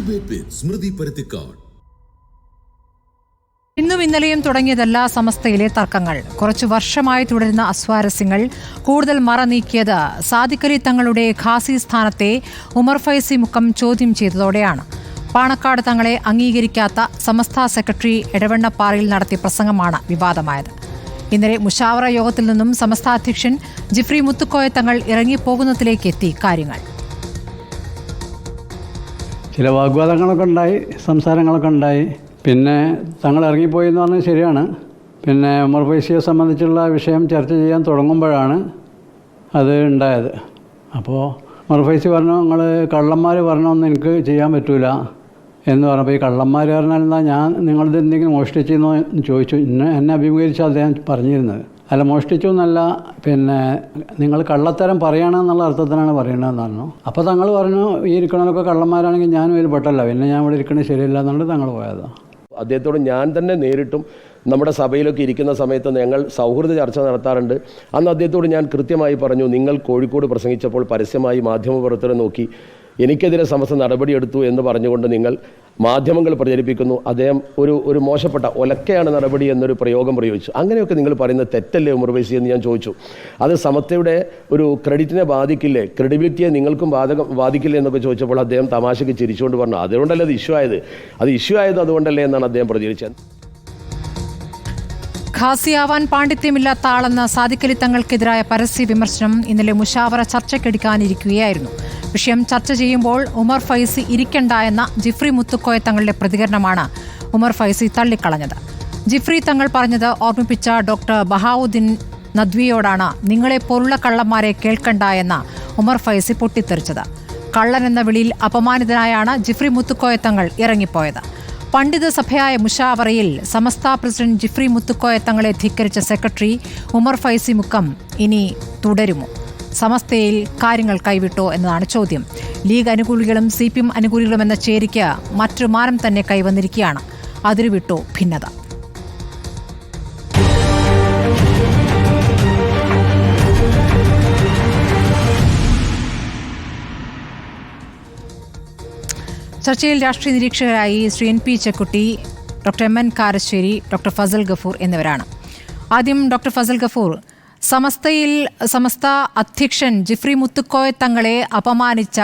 Debate വിത്ത് സ്മൃതി പരുത്തിക്കാട്. ഇന്നും ഇന്നലെയും തുടങ്ങിയതല്ല സമസ്തയിലെ തർക്കങ്ങൾ. കുറച്ചു വർഷമായി തുടരുന്ന അസ്വാരസ്യങ്ങൾ കൂടുതൽ മറ നീക്കിയത് സാദിഖലി തങ്ങളുടെ ഖാസി സ്ഥാനത്തെ ഉമർ ഫൈസി മുക്കം ചോദ്യം ചെയ്തതോടെയാണ്. പാണക്കാട് തങ്ങളെ അംഗീകരിക്കാത്ത സമസ്ത സെക്രട്ടറി എടവണ്ണപ്പാറയിൽ നടത്തിയ പ്രസംഗമാണ് വിവാദമായത്. ഇന്നലെ മുഷാവറ യോഗത്തിൽ നിന്നും സമസ്ത അധ്യക്ഷൻ ജിഫ്രി മുത്തുക്കോയ തങ്ങൾ ഇറങ്ങിപ്പോകുന്നതിലേക്ക് എത്തി കാര്യങ്ങൾ. ചില വാഗ്വാദങ്ങളൊക്കെ ഉണ്ടായി, സംസാരങ്ങളൊക്കെ ഉണ്ടായി. പിന്നെ തങ്ങൾ ഇറങ്ങിപ്പോയി എന്ന് പറഞ്ഞാൽ ശരിയാണ്. പിന്നെ ഉമർ ഫൈസിയെ സംബന്ധിച്ചുള്ള വിഷയം ചർച്ച ചെയ്യാൻ തുടങ്ങുമ്പോഴാണ് അത് ഉണ്ടായത്. അപ്പോൾ ഉമർ ഫൈസി പറഞ്ഞു, നിങ്ങൾ കള്ളന്മാർ പറഞ്ഞൊന്നും എനിക്ക് ചെയ്യാൻ പറ്റൂല എന്ന് പറഞ്ഞപ്പോൾ ഈ കള്ളന്മാർ പറഞ്ഞാൽ എന്താ, ഞാൻ നിങ്ങളിത് എന്തെങ്കിലും മോഷ്ടിച്ചെന്നോ എന്ന് ചോദിച്ചു. എന്നെ അഭിമുഖീകരിച്ച് അദ്ദേഹം പറഞ്ഞിരുന്നത്. അല്ല, മോഷ്ടിച്ചു എന്നല്ല, പിന്നെ നിങ്ങൾ കള്ളത്തരം പറയണമെന്നുള്ള അർത്ഥത്തിനാണ് പറയണതെന്ന് പറഞ്ഞു. അപ്പോൾ തങ്ങൾ പറഞ്ഞു, ഈ ഇരിക്കണമൊക്കെ കള്ളന്മാരാണെങ്കിൽ ഞാനും ഇതിൽ പെട്ടല്ല, പിന്നെ ഞാൻ ഇവിടെ ഇരിക്കണത് ശരിയല്ല എന്നുകൊണ്ട് തങ്ങൾ പോയതാണ്. അദ്ദേഹത്തോട് ഞാൻ തന്നെ നേരിട്ടും നമ്മുടെ സഭയിലൊക്കെ ഇരിക്കുന്ന സമയത്ത് ഞങ്ങൾ സൗഹൃദ ചർച്ച നടത്താറുണ്ട്. അന്ന് അദ്ദേഹത്തോട് ഞാൻ കൃത്യമായി പറഞ്ഞു, നിങ്ങൾ കോഴിക്കോട് പ്രസംഗിച്ചപ്പോൾ പരസ്യമായി മാധ്യമപ്രവർത്തകരെ നോക്കി എനിക്കെതിരെ സമസ്ത നടപടിയെടുത്തു എന്ന് പറഞ്ഞുകൊണ്ട് നിങ്ങൾ മാധ്യമങ്ങൾ പ്രചരിപ്പിക്കുന്നു. അദ്ദേഹം ഒരു മോശപ്പെട്ട ഒലക്കയാണ് നടപടി എന്നൊരു പ്രയോഗം പ്രയോഗിച്ചു. അങ്ങനെയൊക്കെ നിങ്ങൾ പറയുന്നത് തെറ്റല്ലേ ഉമർ ഫൈസി എന്ന് ഞാൻ ചോദിച്ചു. അത് സമസ്തയുടെ ഒരു ക്രെഡിറ്റിനെ ബാധിക്കില്ലേ, ക്രെഡിബിലിറ്റിയെ നിങ്ങൾക്കും ബാധിക്കില്ലേ എന്നൊക്കെ ചോദിച്ചപ്പോൾ അദ്ദേഹം തമാശയ്ക്ക് ചിരിച്ചുകൊണ്ട് പറഞ്ഞു, അതുകൊണ്ടല്ലേ അത് ഇഷ്യൂ ആയത് അതുകൊണ്ടല്ലേ എന്നാണ് അദ്ദേഹം പ്രതികരിച്ചത്. ഖാസിയാവാൻ പാണ്ഡിത്യമില്ലാത്ത ആളെന്ന സാദിഖലി തങ്ങൾക്കെതിരായ പരസ്യ വിമർശനം ഇന്നലെ മുഷാവറ ചർച്ചയ്ക്കെടുക്കാനിരിക്കുകയായിരുന്നു. വിഷയം ചർച്ച ചെയ്യുമ്പോൾ ഉമർ ഫൈസി ഇരിക്കണ്ട എന്ന ജിഫ്രി മുത്തുക്കോയ തങ്ങളുടെ പ്രതികരണമാണ് ഉമർ ഫൈസി തള്ളിക്കളഞ്ഞത്. ജിഫ്രി തങ്ങൾ പറഞ്ഞത് ഓർമ്മിപ്പിച്ച ഡോക്ടർ ബഹാവുദ്ദീൻ നദ്വിയോടാണ് നിങ്ങളെപ്പോലുള്ള കള്ളന്മാരെ കേൾക്കണ്ട എന്ന ഉമർ ഫൈസി പൊട്ടിത്തെറിച്ചത്. കള്ളൻ എന്ന വിളിയിൽ അപമാനിതനായാണ് ജിഫ്രി മുത്തുക്കോയ തങ്ങൾ ഇറങ്ങിപ്പോയത്. പണ്ഡിത സഭയായ മുഷാവറയിൽ സമസ്ത പ്രസിഡന്റ് ജിഫ്രി മുത്തുക്കോയ തങ്ങളെ ധിക്കരിച്ച സെക്രട്ടറി ഉമർ ഫൈസി മുക്കം ഇനി തുടരുമോ? സമസ്തയിൽ കാര്യങ്ങൾ കൈവിട്ടോ എന്നതാണ് ചോദ്യം. ലീഗ് അനുകൂലികളും CPM അനുകൂലികളും എന്ന ചേരിക്ക് മറ്റൊരു മാനം തന്നെ കൈവന്നിരിക്കുകയാണ്. അതിരുവിട്ടോ ഭിന്നത. ചർച്ചയിൽ രാഷ്ട്രീയ നിരീക്ഷകരായി Shri NP Chekkutty, doctor MN Karassery, doctor Fazal Gafoor എന്നിവരാണ്. ആദ്യം ഡോക്ടർ ഫസൽ ഗഫൂർ, സമസ്ത അധ്യക്ഷൻ ജിഫ്രി മുത്തുക്കോയ തങ്ങളെ അപമാനിച്ച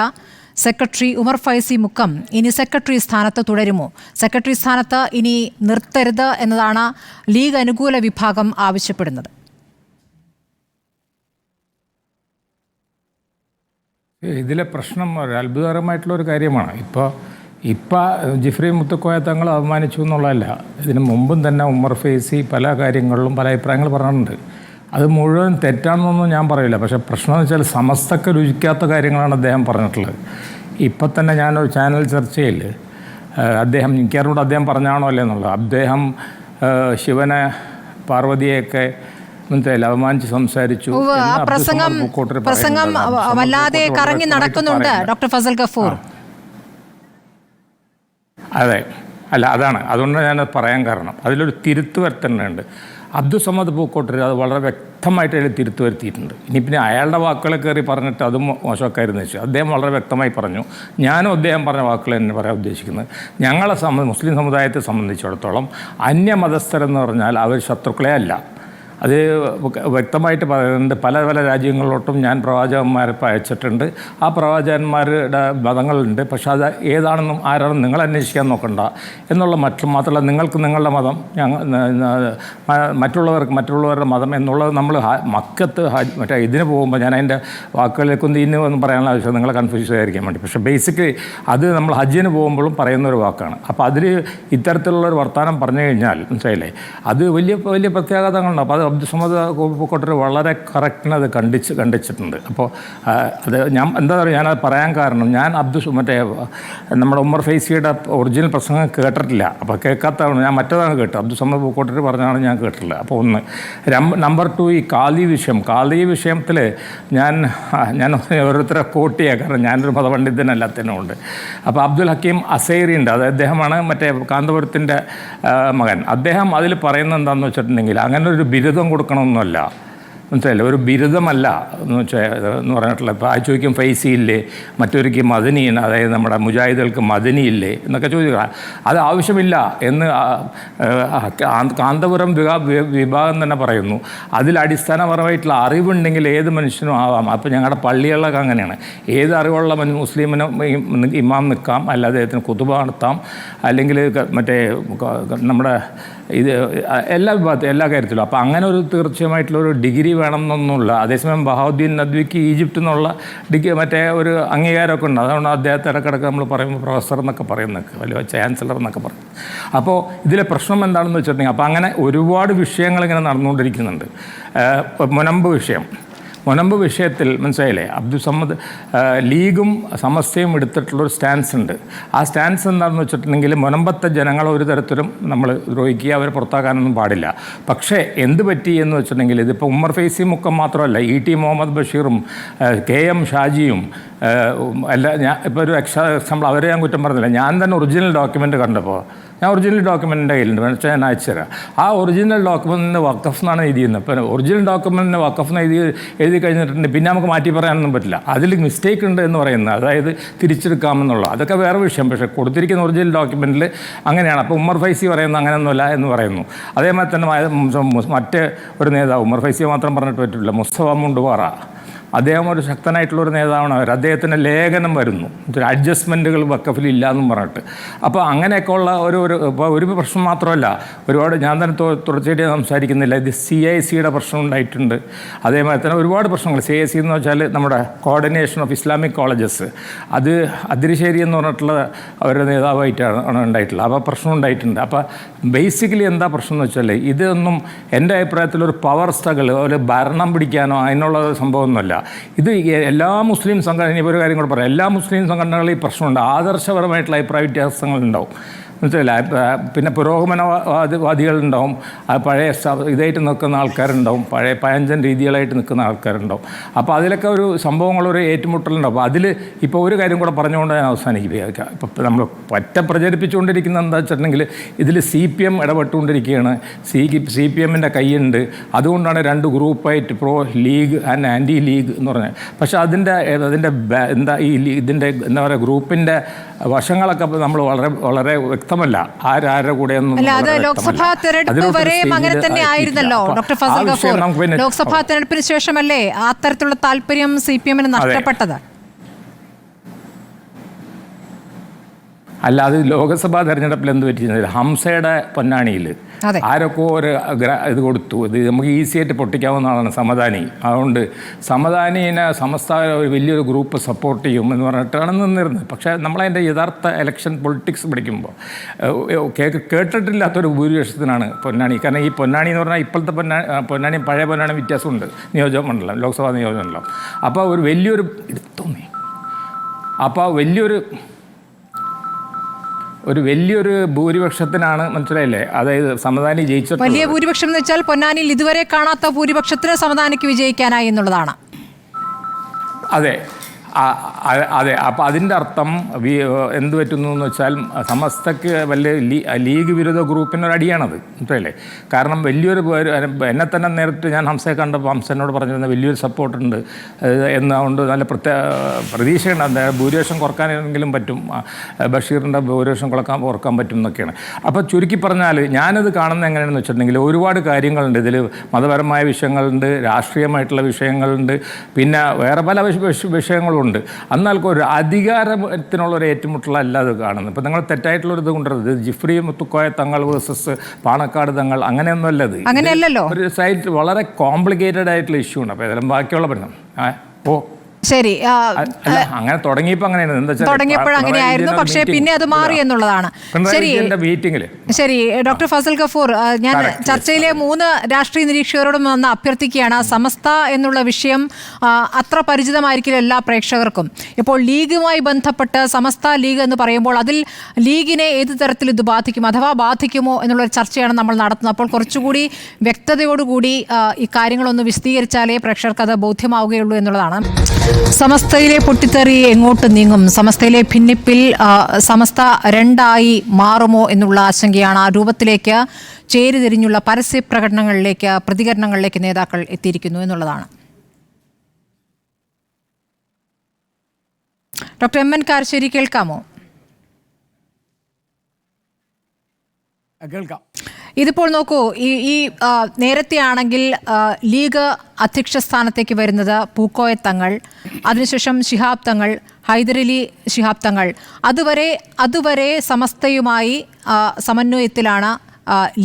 സെക്രട്ടറി ഉമർ ഫൈസി മുക്കം ഇനി സെക്രട്ടറി സ്ഥാനത്ത് തുടരുമോ? സെക്രട്ടറി സ്ഥാനത്ത് ഇനി നിർത്തരുത് എന്നതാണ് ലീഗ് അനുകൂല വിഭാഗം ആവശ്യപ്പെടുന്നത്. ഇതിലെ പ്രശ്നം ഒരു അത്ഭുതകരമായിട്ടുള്ളൊരു കാര്യമാണ്. ഇപ്പോൾ ജിഫ്രി മുത്തുക്കോയ തങ്ങൾ അപമാനിച്ചു എന്നുള്ളതല്ല, ഇതിന് മുമ്പും തന്നെ ഉമർ ഫൈസി പല കാര്യങ്ങളിലും പല അഭിപ്രായങ്ങൾ പറഞ്ഞിട്ടുണ്ട്. അത് മുഴുവൻ തെറ്റാണെന്നൊന്നും ഞാൻ പറയില്ല. പക്ഷേ പ്രശ്നം എന്ന് വെച്ചാൽ സമസ്തക്ക് രുചിക്കാത്ത കാര്യങ്ങളാണ് അദ്ദേഹം പറഞ്ഞിട്ടുള്ളത്. ഇപ്പം തന്നെ ഞാനൊരു ചാനൽ ചർച്ചയിൽ എനിക്കറിഞ്ഞൂടെ അദ്ദേഹം പറഞ്ഞാണോ അല്ലേ എന്നുള്ളത്. അദ്ദേഹം ശിവനെ പാർവതിയെയൊക്കെ അപമാനിച്ച് സംസാരിച്ചു. പ്രസംഗം വല്ലാതെ കറങ്ങി നടക്കുന്നുണ്ട് ഡോക്ടർ ഫസൽ ഗഫൂർ. അതെ, അല്ല, അതുകൊണ്ടാണ് ഞാനത് പറയാൻ കാരണം. അതിലൊരു തിരുത്തു വരുത്തേണ്ടതുണ്ട്. അബ്ദുസമദ് പൂക്കോട്ടൂർ അത് വളരെ വ്യക്തമായിട്ട് അതിൽ തിരുത്തു വരുത്തിയിട്ടുണ്ട്. ഇനി പിന്നെ അയാളുടെ വാക്കുകളെ കയറി പറഞ്ഞിട്ട് അതും മോശക്കാരെന്ന് വെച്ചു. അദ്ദേഹം വളരെ വ്യക്തമായി പറഞ്ഞു. ഞാനും അദ്ദേഹം പറഞ്ഞ വാക്കുകൾ തന്നെ പറയാൻ ഉദ്ദേശിക്കുന്നത്, മുസ്ലിം സമുദായത്തെ സംബന്ധിച്ചിടത്തോളം അന്യമതസ്ഥരെന്ന് പറഞ്ഞാൽ അവർ ശത്രുക്കളെ അല്ല. അത് വ്യക്തമായിട്ട് പറയുന്നുണ്ട്. പല രാജ്യങ്ങളിലോട്ടും ഞാൻ പ്രവാചകന്മാരെ അയച്ചിട്ടുണ്ട്. ആ പ്രവാചകന്മാരുടെ മതങ്ങളുണ്ട്. പക്ഷെ അത് ഏതാണെന്നും ആരാണെന്നും നിങ്ങൾ അന്വേഷിക്കാൻ നോക്കണ്ട എന്നുള്ള മാത്രമല്ല, നിങ്ങൾക്ക് നിങ്ങളുടെ മതം, മറ്റുള്ളവരുടെ മതം എന്നുള്ളത് നമ്മൾ മക്കത്ത് ഇതിന് പോകുമ്പോൾ ഞാൻ അതിൻ്റെ വാക്കുകളിലേക്കൊന്നും ഇന്ന് പറയാനുള്ള ആവശ്യം നിങ്ങളെ കൺഫ്യൂസ് ചെയ്യാതിരിക്കാൻ വേണ്ടി. പക്ഷേ ബേസിക്കലി അത് നമ്മൾ ഹജ്ജിന് പോകുമ്പോഴും പറയുന്നൊരു വാക്കാണ്. അപ്പോൾ അതിൽ ഇത്തരത്തിലുള്ളൊരു വർത്തമാനം പറഞ്ഞു കഴിഞ്ഞാൽ മനസ്സിലായില്ലേ, അത് വലിയ പ്രത്യാഘാതങ്ങളുണ്ട്. അപ്പോൾ അത് അബ്ദുസമദ് പൂക്കോട്ടൂർ വളരെ കറക്റ്റിന് അത് കണ്ടിച്ചിട്ടുണ്ട്. അപ്പോൾ അത് എന്താ പറയുക, ഞാനത് പറയാൻ കാരണം ഞാൻ നമ്മുടെ ഉമർ ഫൈസിയുടെ ഒറിജിനൽ പ്രസംഗം കേട്ടിട്ടില്ല. അപ്പോൾ കേൾക്കാത്തതാണ്, ഞാൻ മറ്റേതാണ് കേട്ടത്. അബ്ദുസമദ് പൂക്കോട്ടൂർ പറഞ്ഞാണ് ഞാൻ കേട്ടിട്ടില്ല. അപ്പോൾ ഒന്ന്. നമ്പർ 2, ഈ കാലി വിഷയത്തിൽ ഞാൻ ഓരോരുത്തരെ കോട്ട് ചെയ്യാം, കാരണം ഞാനൊരു മതപണ്ഡിതനല്ലാത്തതിനുണ്ട്. അപ്പോൾ അബ്ദുൽ ഹക്കീം അസൈറി ഉണ്ട്, അത് അദ്ദേഹമാണ് കാന്തപുരത്തിൻ്റെ മകൻ. അദ്ദേഹം അതിൽ പറയുന്നത് എന്താണെന്ന് വെച്ചിട്ടുണ്ടെങ്കിൽ അങ്ങനെ ഒരു ബിരുദം കൊടുക്കണമെന്നല്ല, മനസ്സിലായില്ലേ, ഒരു ബിരുദമല്ല എന്ന് പറഞ്ഞിട്ടുള്ള. ഇപ്പോൾ ആ ചോദിക്കും ഫൈസി ഇല്ലേ, മറ്റൊരിക്കും മദനി, അതായത് നമ്മുടെ മുജാഹിദുകൾക്ക് മദനി ഇല്ലേ എന്നൊക്കെ ചോദിക്കുക. അത് ആവശ്യമില്ല എന്ന് കാന്തപുരം വിഭാഗം തന്നെ പറയുന്നു. അതിൽ അടിസ്ഥാനപരമായിട്ടുള്ള അറിവുണ്ടെങ്കിൽ ഏത് മനുഷ്യനും ആവാം. അപ്പോൾ ഞങ്ങളുടെ പള്ളികളിലൊക്കെ അങ്ങനെയാണ്. ഏത് അറിവുള്ള മുസ്ലിമിനും ഇമാം നിൽക്കാം, അല്ല അദ്ദേഹത്തിന് കുതുബ നടത്താം, അല്ലെങ്കിൽ മറ്റേ നമ്മുടെ ഇത് എല്ലാ വിഭാഗത്തിലും എല്ലാ കാര്യത്തിലും. അപ്പോൾ അങ്ങനെ ഒരു തീർച്ചയായിട്ടുള്ളൊരു ഡിഗ്രി വേണമെന്നൊന്നുമില്ല. അതേസമയം ബഹാവുദ്ദീൻ നദ്വിക്ക് ഈജിപ്തിൽ നിന്നുള്ള മറ്റേ ഒരു അംഗീകാരമൊക്കെ ഉണ്ട്. അതുകൊണ്ട് അദ്ദേഹത്തെ ഇടയ്ക്കിടയ്ക്ക് നമ്മൾ പറയുമ്പോൾ പ്രൊഫസർ എന്നൊക്കെ പറയുന്നൊക്കെ, വലിയ ചാൻസലർ എന്നൊക്കെ പറയും. അപ്പോൾ ഇതിലെ പ്രശ്നം എന്താണെന്ന് വെച്ചിട്ടുണ്ടെങ്കിൽ, അപ്പോൾ അങ്ങനെ ഒരുപാട് വിഷയങ്ങൾ ഇങ്ങനെ നടന്നുകൊണ്ടിരിക്കുന്നുണ്ട്. മുനമ്പ് വിഷയത്തിൽ മനസ്സിലായില്ലേ, അബ്ദുൽ സമദ് ലീഗും സമസ്തയും എടുത്തിട്ടുള്ളൊരു സ്റ്റാൻസ് ഉണ്ട്. ആ സ്റ്റാൻസ് എന്താണെന്ന് വെച്ചിട്ടുണ്ടെങ്കിൽ, മുനമ്പത്തെ ജനങ്ങളെ ഒരു തരത്തിലും നമ്മൾ ദ്രോഹിക്കുക, അവരെ പുറത്താക്കാനൊന്നും പാടില്ല. പക്ഷേ എന്ത് പറ്റി എന്ന് വെച്ചിട്ടുണ്ടെങ്കിൽ, ഇതിപ്പോൾ ഉമ്മർ ഫൈസി മുക്കം മാത്രമല്ല, ET മുഹമ്മദ് ബഷീറും KM ഷാജിയും ഞാൻ ഇപ്പോൾ ഒരു എക്സാമ്പിൾ അവരെ ഞാൻ കുറ്റം പറഞ്ഞില്ല. ഞാൻ തന്നെ ഒറിജിനൽ ഡോക്യുമെൻ്റ് കണ്ടപ്പോൾ, ഞാൻ ഒറിജിനൽ ഡോക്യുമെൻ്റിൻ്റെ കയ്യിലുണ്ട്, പക്ഷേ ഞാൻ അയച്ചുതരാം. ആ ഒറിജിനൽ ഡോക്യുമെൻറ്റിന് വഖഫ് എന്നാണ് എഴുതിയിരുന്നത്. ഇപ്പോൾ ഒറിജിനൽ ഡോക്യുമെൻറ്റിന് വഖഫ് എന്ന് എഴുതി കഴിഞ്ഞിട്ടുണ്ട്, പിന്നെ നമുക്ക് മാറ്റി പറയാനൊന്നും പറ്റില്ല. അതിൽ മിസ്റ്റേക്ക് ഉണ്ട് എന്ന് പറയുന്നത്, അതായത് തിരിച്ചെടുക്കാമെന്നുള്ള, അതൊക്കെ വേറെ വിഷയം. പക്ഷേ കൊടുത്തിരിക്കുന്ന ഒറിജിനൽ ഡോക്യുമെൻറ്റിൽ അങ്ങനെയാണ്. അപ്പോൾ ഉമ്മർ ഫൈസി പറയുന്നത് അങ്ങനെയൊന്നുമല്ല എന്ന് പറയുന്നു. അതേമാതിരി തന്നെ മറ്റേ ഒരു നേതാവ്, ഉമ്മർ ഫൈസിയെ മാത്രം പറഞ്ഞിട്ട് പറ്റില്ല, മുസ്തഫ മുണ്ടുപാറ, അദ്ദേഹം ഒരു ശക്തനായിട്ടുള്ളൊരു നേതാവാണ്. അദ്ദേഹത്തിൻ്റെ ലേഖനം വരുന്നു, അഡ്ജസ്റ്റ്മെൻറ്റുകൾ വഖഫിലില്ല എന്നും പറഞ്ഞിട്ട്. അപ്പോൾ അങ്ങനെയൊക്കെ ഉള്ള ഒരു പ്രശ്നം മാത്രമല്ല, ഒരുപാട് ഞാൻ തന്നെ തുടർച്ചയായിട്ട് സംസാരിക്കുന്നില്ല, ഇത് CICയുടെ പ്രശ്നം ഉണ്ടായിട്ടുണ്ട്. അതേമാതിരി തന്നെ ഒരുപാട് പ്രശ്നങ്ങൾ. CIC എന്ന് വെച്ചാൽ നമ്മുടെ കോർഡിനേഷൻ ഓഫ് ഇസ്ലാമിക് കോളേജസ്, അത് അതിരിശ്ശേരി എന്ന് പറഞ്ഞിട്ടുള്ള അവരുടെ നേതാവായിട്ടാണ് ഉണ്ടായിട്ടുള്ളത്. അപ്പോൾ പ്രശ്നം ഉണ്ടായിട്ടുണ്ട്. അപ്പോൾ ബേസിക്കലി എന്താ പ്രശ്നം എന്ന് വെച്ചാൽ, ഇതൊന്നും എൻ്റെ അഭിപ്രായത്തിൽ ഒരു പവർ സ്ട്രഗിൾ, ഒരു ഭരണം പിടിക്കാനോ അതിനുള്ള സംഭവമൊന്നുമല്ല. ഇത് എല്ലാ മുസ്ലിം സംഘടന, ഒരു കാര്യം കൂടെ പറയാം, എല്ലാ മുസ്ലിം സംഘടനകളിൽ ഈ പ്രശ്നമുണ്ട്. ആദർശപരമായിട്ടുള്ള അഭിപ്രായ വ്യത്യാസങ്ങളുണ്ടാവും, മനസ്സിലായില്ല. പിന്നെ പുരോഗമനവാദികളുണ്ടാവും, പഴയ ഇതായിട്ട് നിൽക്കുന്ന ആൾക്കാരുണ്ടാവും, പഴയ പഴഞ്ചൻ രീതികളായിട്ട് നിൽക്കുന്ന ആൾക്കാരുണ്ടാവും. അപ്പോൾ അതിലൊക്കെ ഒരു സംഭവങ്ങളൊരു ഏറ്റുമുട്ടലുണ്ടാവും. അപ്പോൾ അതിൽ ഇപ്പോൾ ഒരു കാര്യം കൂടെ പറഞ്ഞുകൊണ്ട് ഞാൻ അവസാനിക്കുക. ഇപ്പോൾ നമ്മൾ പ്രചരിപ്പിച്ചുകൊണ്ടിരിക്കുന്നത് എന്താ വെച്ചിട്ടുണ്ടെങ്കിൽ, ഇതിൽ CPM ഇടപെട്ടുകൊണ്ടിരിക്കുകയാണ്, CPMൻ്റെ കൈയുണ്ട്, അതുകൊണ്ടാണ് രണ്ട് ഗ്രൂപ്പായിട്ട് pro league and anti league എന്ന് പറഞ്ഞത്. പക്ഷേ അതിൻ്റെ എന്താ ഇതിൻ്റെ എന്താ പറയുക, ഗ്രൂപ്പിൻ്റെ വശങ്ങളൊക്കെ നമ്മൾ വളരെ വ്യക്തമല്ല. ആരുടെ കൂടെ ലോക്സഭാ തെരഞ്ഞെടുപ്പ് വരെയും അങ്ങനെ തന്നെ ആയിരുന്നല്ലോ ഡോക്ടർ ഫസൽ ഗഫൂർ. ലോക്സഭാ തെരഞ്ഞെടുപ്പിന് ശേഷമല്ലേ അത്തരത്തിലുള്ള താല്പര്യം CPMന് നഷ്ടപ്പെട്ടത്? അല്ല, അത് ലോക്സഭാ തെരഞ്ഞെടുപ്പിൽ എന്ത് പറ്റിയിരുന്നില്ല, ഹംസയുടെ പൊന്നാണിയിൽ ആരൊക്കെ ഒരു ഇത് കൊടുത്തു. ഇത് നമുക്ക് ഈസിയായിട്ട് പൊട്ടിക്കാവുന്നതാണ് സമദാനി. അതുകൊണ്ട് സമദാനീനെ സമസ്ത ഒരു വലിയൊരു ഗ്രൂപ്പ് സപ്പോർട്ട് ചെയ്യും എന്ന് പറഞ്ഞിട്ടാണ് നിന്നിരുന്നത്. പക്ഷേ നമ്മളതിൻ്റെ യഥാർത്ഥ ഇലക്ഷൻ പൊളിറ്റിക്സ് പഠിക്കുമ്പോൾ കേട്ടിട്ടില്ലാത്തൊരു ഭൂരിപക്ഷത്തിനാണ് പൊന്നാനി. കാരണം ഈ പൊന്നാനി എന്ന് പറഞ്ഞാൽ ഇപ്പോഴത്തെ പൊന്നാനിയും പഴയ പൊന്നാനിയും വ്യത്യാസമുണ്ട്, നിയോജകമണ്ഡലം, ലോക്സഭാ നിയോജകമണ്ഡലം. അപ്പോൾ ഒരു വലിയൊരു വലിയൊരു ഭൂരിപക്ഷത്തിനാണ്, മനസ്സിലായില്ലേ, അതായത് സമദാനി ജയിച്ചിട്ട്. വലിയ ഭൂരിപക്ഷം എന്ന് വെച്ചാൽ പൊന്നാനിയിൽ ഇതുവരെ കാണാത്ത ഭൂരിപക്ഷത്തിന് സമദാനിക്ക് വിജയിക്കാനായി എന്നുള്ളതാണ്. അതെ. അപ്പോൾ അതിൻ്റെ അർത്ഥം എന്ത് പറ്റുന്നു എന്ന് വെച്ചാൽ, സമസ്തക്ക് വലിയ ലീഗ് വിരുദ്ധ ഗ്രൂപ്പിനൊരടിയാണത്, മനസ്സിലല്ലേ. കാരണം വലിയൊരു എന്നെ തന്നെ നേരിട്ട് ഞാൻ ഹംസയെ കണ്ടപ്പോൾ ഹംസനോട് പറഞ്ഞിരുന്ന വലിയൊരു സപ്പോർട്ടുണ്ട് എന്നതുകൊണ്ട് നല്ല പ്രതീക്ഷയുണ്ട്. എന്തായാലും ഭൂരിപക്ഷം കുറക്കാനെങ്കിലും പറ്റും, ബഷീറിൻ്റെ ഭൂരിപക്ഷം കുറക്കാൻ പറ്റും എന്നൊക്കെയാണ്. അപ്പോൾ ചുരുക്കി പറഞ്ഞാൽ ഞാനത് കാണുന്നത് എങ്ങനെയാണെന്ന് വെച്ചിട്ടുണ്ടെങ്കിൽ, ഒരുപാട് കാര്യങ്ങളുണ്ട് ഇതിൽ. മതപരമായ വിഷയങ്ങളുണ്ട്, രാഷ്ട്രീയമായിട്ടുള്ള വിഷയങ്ങളുണ്ട്, പിന്നെ വേറെ പല വിഷയങ്ങളും ഉണ്ട്. എന്നാൽ ഒരു അധികാരത്തിനുള്ളൊരു ഏറ്റുമുട്ടലല്ല അത് കാണുന്നത്. ഇപ്പോൾ നിങ്ങൾ തെറ്റായിട്ടുള്ളൊരു ഇത് കൊണ്ടുവരുന്നത് ജിഫ്രി മുത്തുക്കോയ തങ്ങൾ വേഴ്സസ് പാണക്കാട് തങ്ങൾ അങ്ങനെയൊന്നുമല്ല. ഇത് അങ്ങനെയല്ലല്ലോ, ഒരു സൈറ്റ് വളരെ കോംപ്ലിക്കേറ്റഡ് ആയിട്ടുള്ള ഇഷ്യൂ ഉണ്ട്. അപ്പോൾ ഇതെല്ലാം ബാക്കിയുള്ള പ്രശ്നം ശരി, അങ്ങനെ തുടങ്ങിയപ്പോൾ അങ്ങനെയാണ്, എന്താ തുടങ്ങിയപ്പോൾ അങ്ങനെയായിരുന്നു. പക്ഷേ പിന്നെ അത് മാറി എന്നുള്ളതാണ്. ശരി ഡോക്ടർ ഫസൽ ഗഫൂർ, ഞാൻ ചർച്ചയിലെ 3 രാഷ്ട്രീയ നിരീക്ഷകരോടും വന്ന് അഭ്യർത്ഥിക്കുകയാണ്. സമസ്ത എന്നുള്ള വിഷയം അത്ര പരിചിതമായിരിക്കില്ല എല്ലാ പ്രേക്ഷകർക്കും. ഇപ്പോൾ ലീഗുമായി ബന്ധപ്പെട്ട് സമസ്ത ലീഗ് എന്ന് പറയുമ്പോൾ അതിൽ ലീഗിനെ ഏത് തരത്തിൽ ഇത് ബാധിക്കും അഥവാ ബാധിക്കുമോ എന്നുള്ളൊരു ചർച്ചയാണ് നമ്മൾ നടത്തുന്നത്. അപ്പോൾ കുറച്ചുകൂടി വ്യക്തതയോടുകൂടി ഈ കാര്യങ്ങളൊന്ന് വിശദീകരിച്ചാലേ പ്രേക്ഷകർക്ക് അത് ബോധ്യമാവുകയുള്ളൂ എന്നുള്ളതാണ്. സമസ്തയിലെ പൊട്ടിത്തെറി എങ്ങോട്ട് നീങ്ങും? സമസ്തയിലെ ഭിന്നിപ്പിൽ സമസ്ത രണ്ടായി മാറുമോ എന്നുള്ള ആശങ്കയാണ്. ആ രൂപത്തിലേക്ക് ചേരിതിരിഞ്ഞുള്ള പരസ്യ പ്രകടനങ്ങളിലേക്ക്, പ്രതികരണങ്ങളിലേക്ക് നേതാക്കൾ എത്തിയിരിക്കുന്നു എന്നുള്ളതാണ്. ഡോക്ടർ എം എൻ കാരശ്ശേരി, കേൾക്കാമോ? കേൾക്കാം. ഇതിപ്പോൾ നോക്കൂ, ഈ നേരത്തെ ആണെങ്കിൽ ലീഗ് അധ്യക്ഷ സ്ഥാനത്തേക്ക് വരുന്നത് പൂക്കോയ തങ്ങൾ, അതിനുശേഷം ശിഹാബ് തങ്ങൾ, ഹൈദരലി ശിഹാബ് തങ്ങൾ, അതുവരെ സമസ്തയുമായി സമന്വയത്തിലാണ്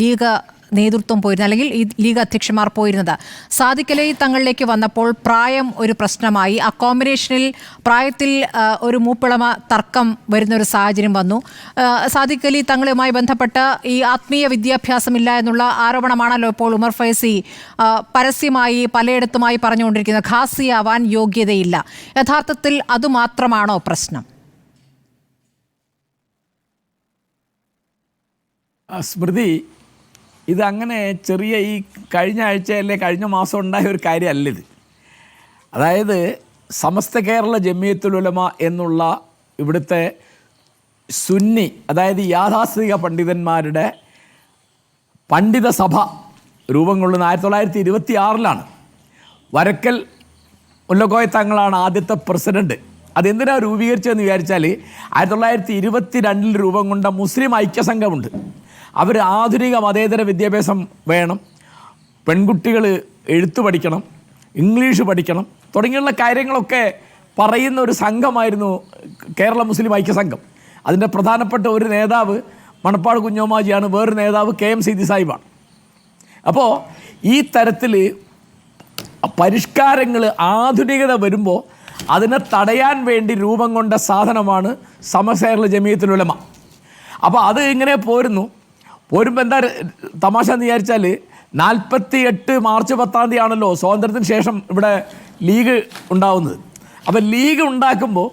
ലീഗ് നേതൃത്വം പോയിരുന്നത്, അല്ലെങ്കിൽ ഈ ലീഗ് അധ്യക്ഷന്മാർ പോയിരുന്നത്. സാദിഖ് അലി തങ്ങളിലേക്ക് വന്നപ്പോൾ പ്രായം ഒരു പ്രശ്നമായി. ആ കോമ്പിനേഷനിൽ പ്രായത്തിൽ ഒരു മൂപ്പിളമ തർക്കം വരുന്നൊരു സാഹചര്യം വന്നു. സാദിഖ് അലി തങ്ങളുമായി ബന്ധപ്പെട്ട് ഈ ആത്മീയ വിദ്യാഭ്യാസമില്ല എന്നുള്ള ആരോപണമാണല്ലോ ഇപ്പോൾ ഉമർ ഫൈസി പരസ്യമായി പലയിടത്തുമായി പറഞ്ഞുകൊണ്ടിരിക്കുന്നത്. ഖാസിയാവാൻ യോഗ്യതയില്ല. യഥാർത്ഥത്തിൽ അതുമാത്രമാണോ പ്രശ്നം? സ്മൃതി, ഇതങ്ങനെ ചെറിയ ഈ കഴിഞ്ഞ ആഴ്ച അല്ലെ കഴിഞ്ഞ മാസം ഉണ്ടായ ഒരു കാര്യമല്ല ഇത്. അതായത് സമസ്ത കേരള ജമിയത്തുൽ ഉലമ എന്നുള്ള ഇവിടുത്തെ സുന്നി, അതായത് യാഥാസ്ഥിതിക പണ്ഡിതന്മാരുടെ പണ്ഡിത സഭ രൂപം കൊള്ളുന്ന 1926 വരക്കൽ മുല്ലക്കോയ തങ്ങളാണ് ആദ്യത്തെ പ്രസിഡന്റ്. അതെന്തിനാണ് രൂപീകരിച്ചതെന്ന് വിചാരിച്ചാൽ 1922 രൂപം കൊണ്ട മുസ്ലിം ഐക്യസംഘമുണ്ട്. അവർ ആധുനിക മതേതര വിദ്യാഭ്യാസം വേണം, പെൺകുട്ടികൾ എഴുത്ത് പഠിക്കണം, ഇംഗ്ലീഷ് പഠിക്കണം തുടങ്ങിയുള്ള കാര്യങ്ങളൊക്കെ പറയുന്ന ഒരു സംഘമായിരുന്നു കേരള മുസ്ലിം ഐക്യസംഘം. അതിൻ്റെ പ്രധാനപ്പെട്ട ഒരു നേതാവ് മണപ്പാട് കുഞ്ഞോമാജിയാണ്, വേറൊരു നേതാവ് KM സീതി സാഹിബാണ്. അപ്പോൾ ഈ തരത്തിൽ പരിഷ്കാരങ്ങൾ, ആധുനികത വരുമ്പോൾ അതിനെ തടയാൻ വേണ്ടി രൂപം കൊണ്ട സാധനമാണ് സമസ്ത കേരള ജമിയത്തുൽ ഉലമ. അപ്പോൾ അത് ഇങ്ങനെ പോരുമ്പോൾ എന്താ തമാശ എന്ന് വിചാരിച്ചാൽ 48 മാർച്ച് 10 ആണല്ലോ സ്വാതന്ത്ര്യത്തിന് ശേഷം ഇവിടെ ലീഗ് ഉണ്ടാവുന്നത്. അപ്പോൾ ലീഗ് ഉണ്ടാക്കുമ്പോൾ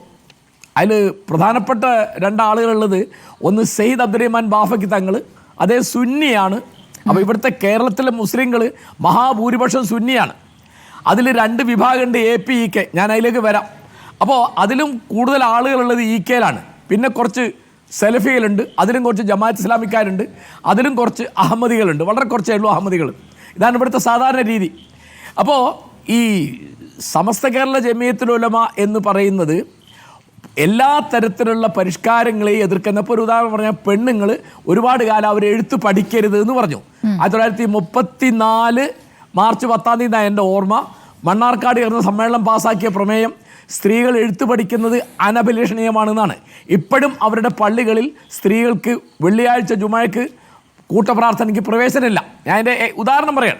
അതിൽ പ്രധാനപ്പെട്ട രണ്ടാളുകളുള്ളത്, ഒന്ന് സെയ്ദ് അബ്ദുറഹ്മാൻ ബാഫക്കി തങ്ങൾ, അതേ സുന്നിയാണ്. അപ്പോൾ ഇവിടുത്തെ കേരളത്തിലെ മുസ്ലിങ്ങൾ മഹാഭൂരിപക്ഷം സുന്നിയാണ്. അതിൽ 2 വിഭാഗമുണ്ട്, AP, EK. ഞാൻ അതിലേക്ക് വരാം. അപ്പോൾ അതിലും കൂടുതൽ ആളുകളുള്ളത് EKയിലാണ്. പിന്നെ കുറച്ച് സെലഫികളുണ്ട്, അതിലും കുറച്ച് ജമാഅത്ത് ഇസ്ലാമിക്കാരുണ്ട്, അതിലും കുറച്ച് അഹമ്മദികളുണ്ട്. വളരെ കുറച്ചേ ഉള്ളൂ അഹമ്മദികൾ. ഇതാണ് ഇവിടുത്തെ സാധാരണ രീതി. അപ്പോൾ ഈ സമസ്ത കേരള ജമിയത്തുൽ ഉലമ എന്ന് പറയുന്നത് എല്ലാ തരത്തിലുള്ള പരിഷ്കാരങ്ങളെയും എതിർക്കുന്ന. ഇപ്പോൾ ഒരു ഉദാഹരണം പറഞ്ഞാൽ, പെണ്ണുങ്ങൾ ഒരുപാട് കാലം അവർ എഴുത്ത് പഠിക്കരുത് എന്ന് പറഞ്ഞു. 1934 മാർച്ച് 10 എൻ്റെ ഓർമ്മ. മണ്ണാർക്കാട് ചേർന്ന സമ്മേളനം പാസ്സാക്കിയ പ്രമേയം സ്ത്രീകൾ എഴുത്ത് പഠിക്കുന്നത് അനഭിലഷണീയമാണെന്നാണ്. ഇപ്പോഴും അവരുടെ പള്ളികളിൽ സ്ത്രീകൾക്ക് വെള്ളിയാഴ്ച ജുമയ്ക്ക് കൂട്ടപ്രാർത്ഥനയ്ക്ക് പ്രവേശനമില്ല. ഞാൻ എൻ്റെ ഉദാഹരണം പറയാം.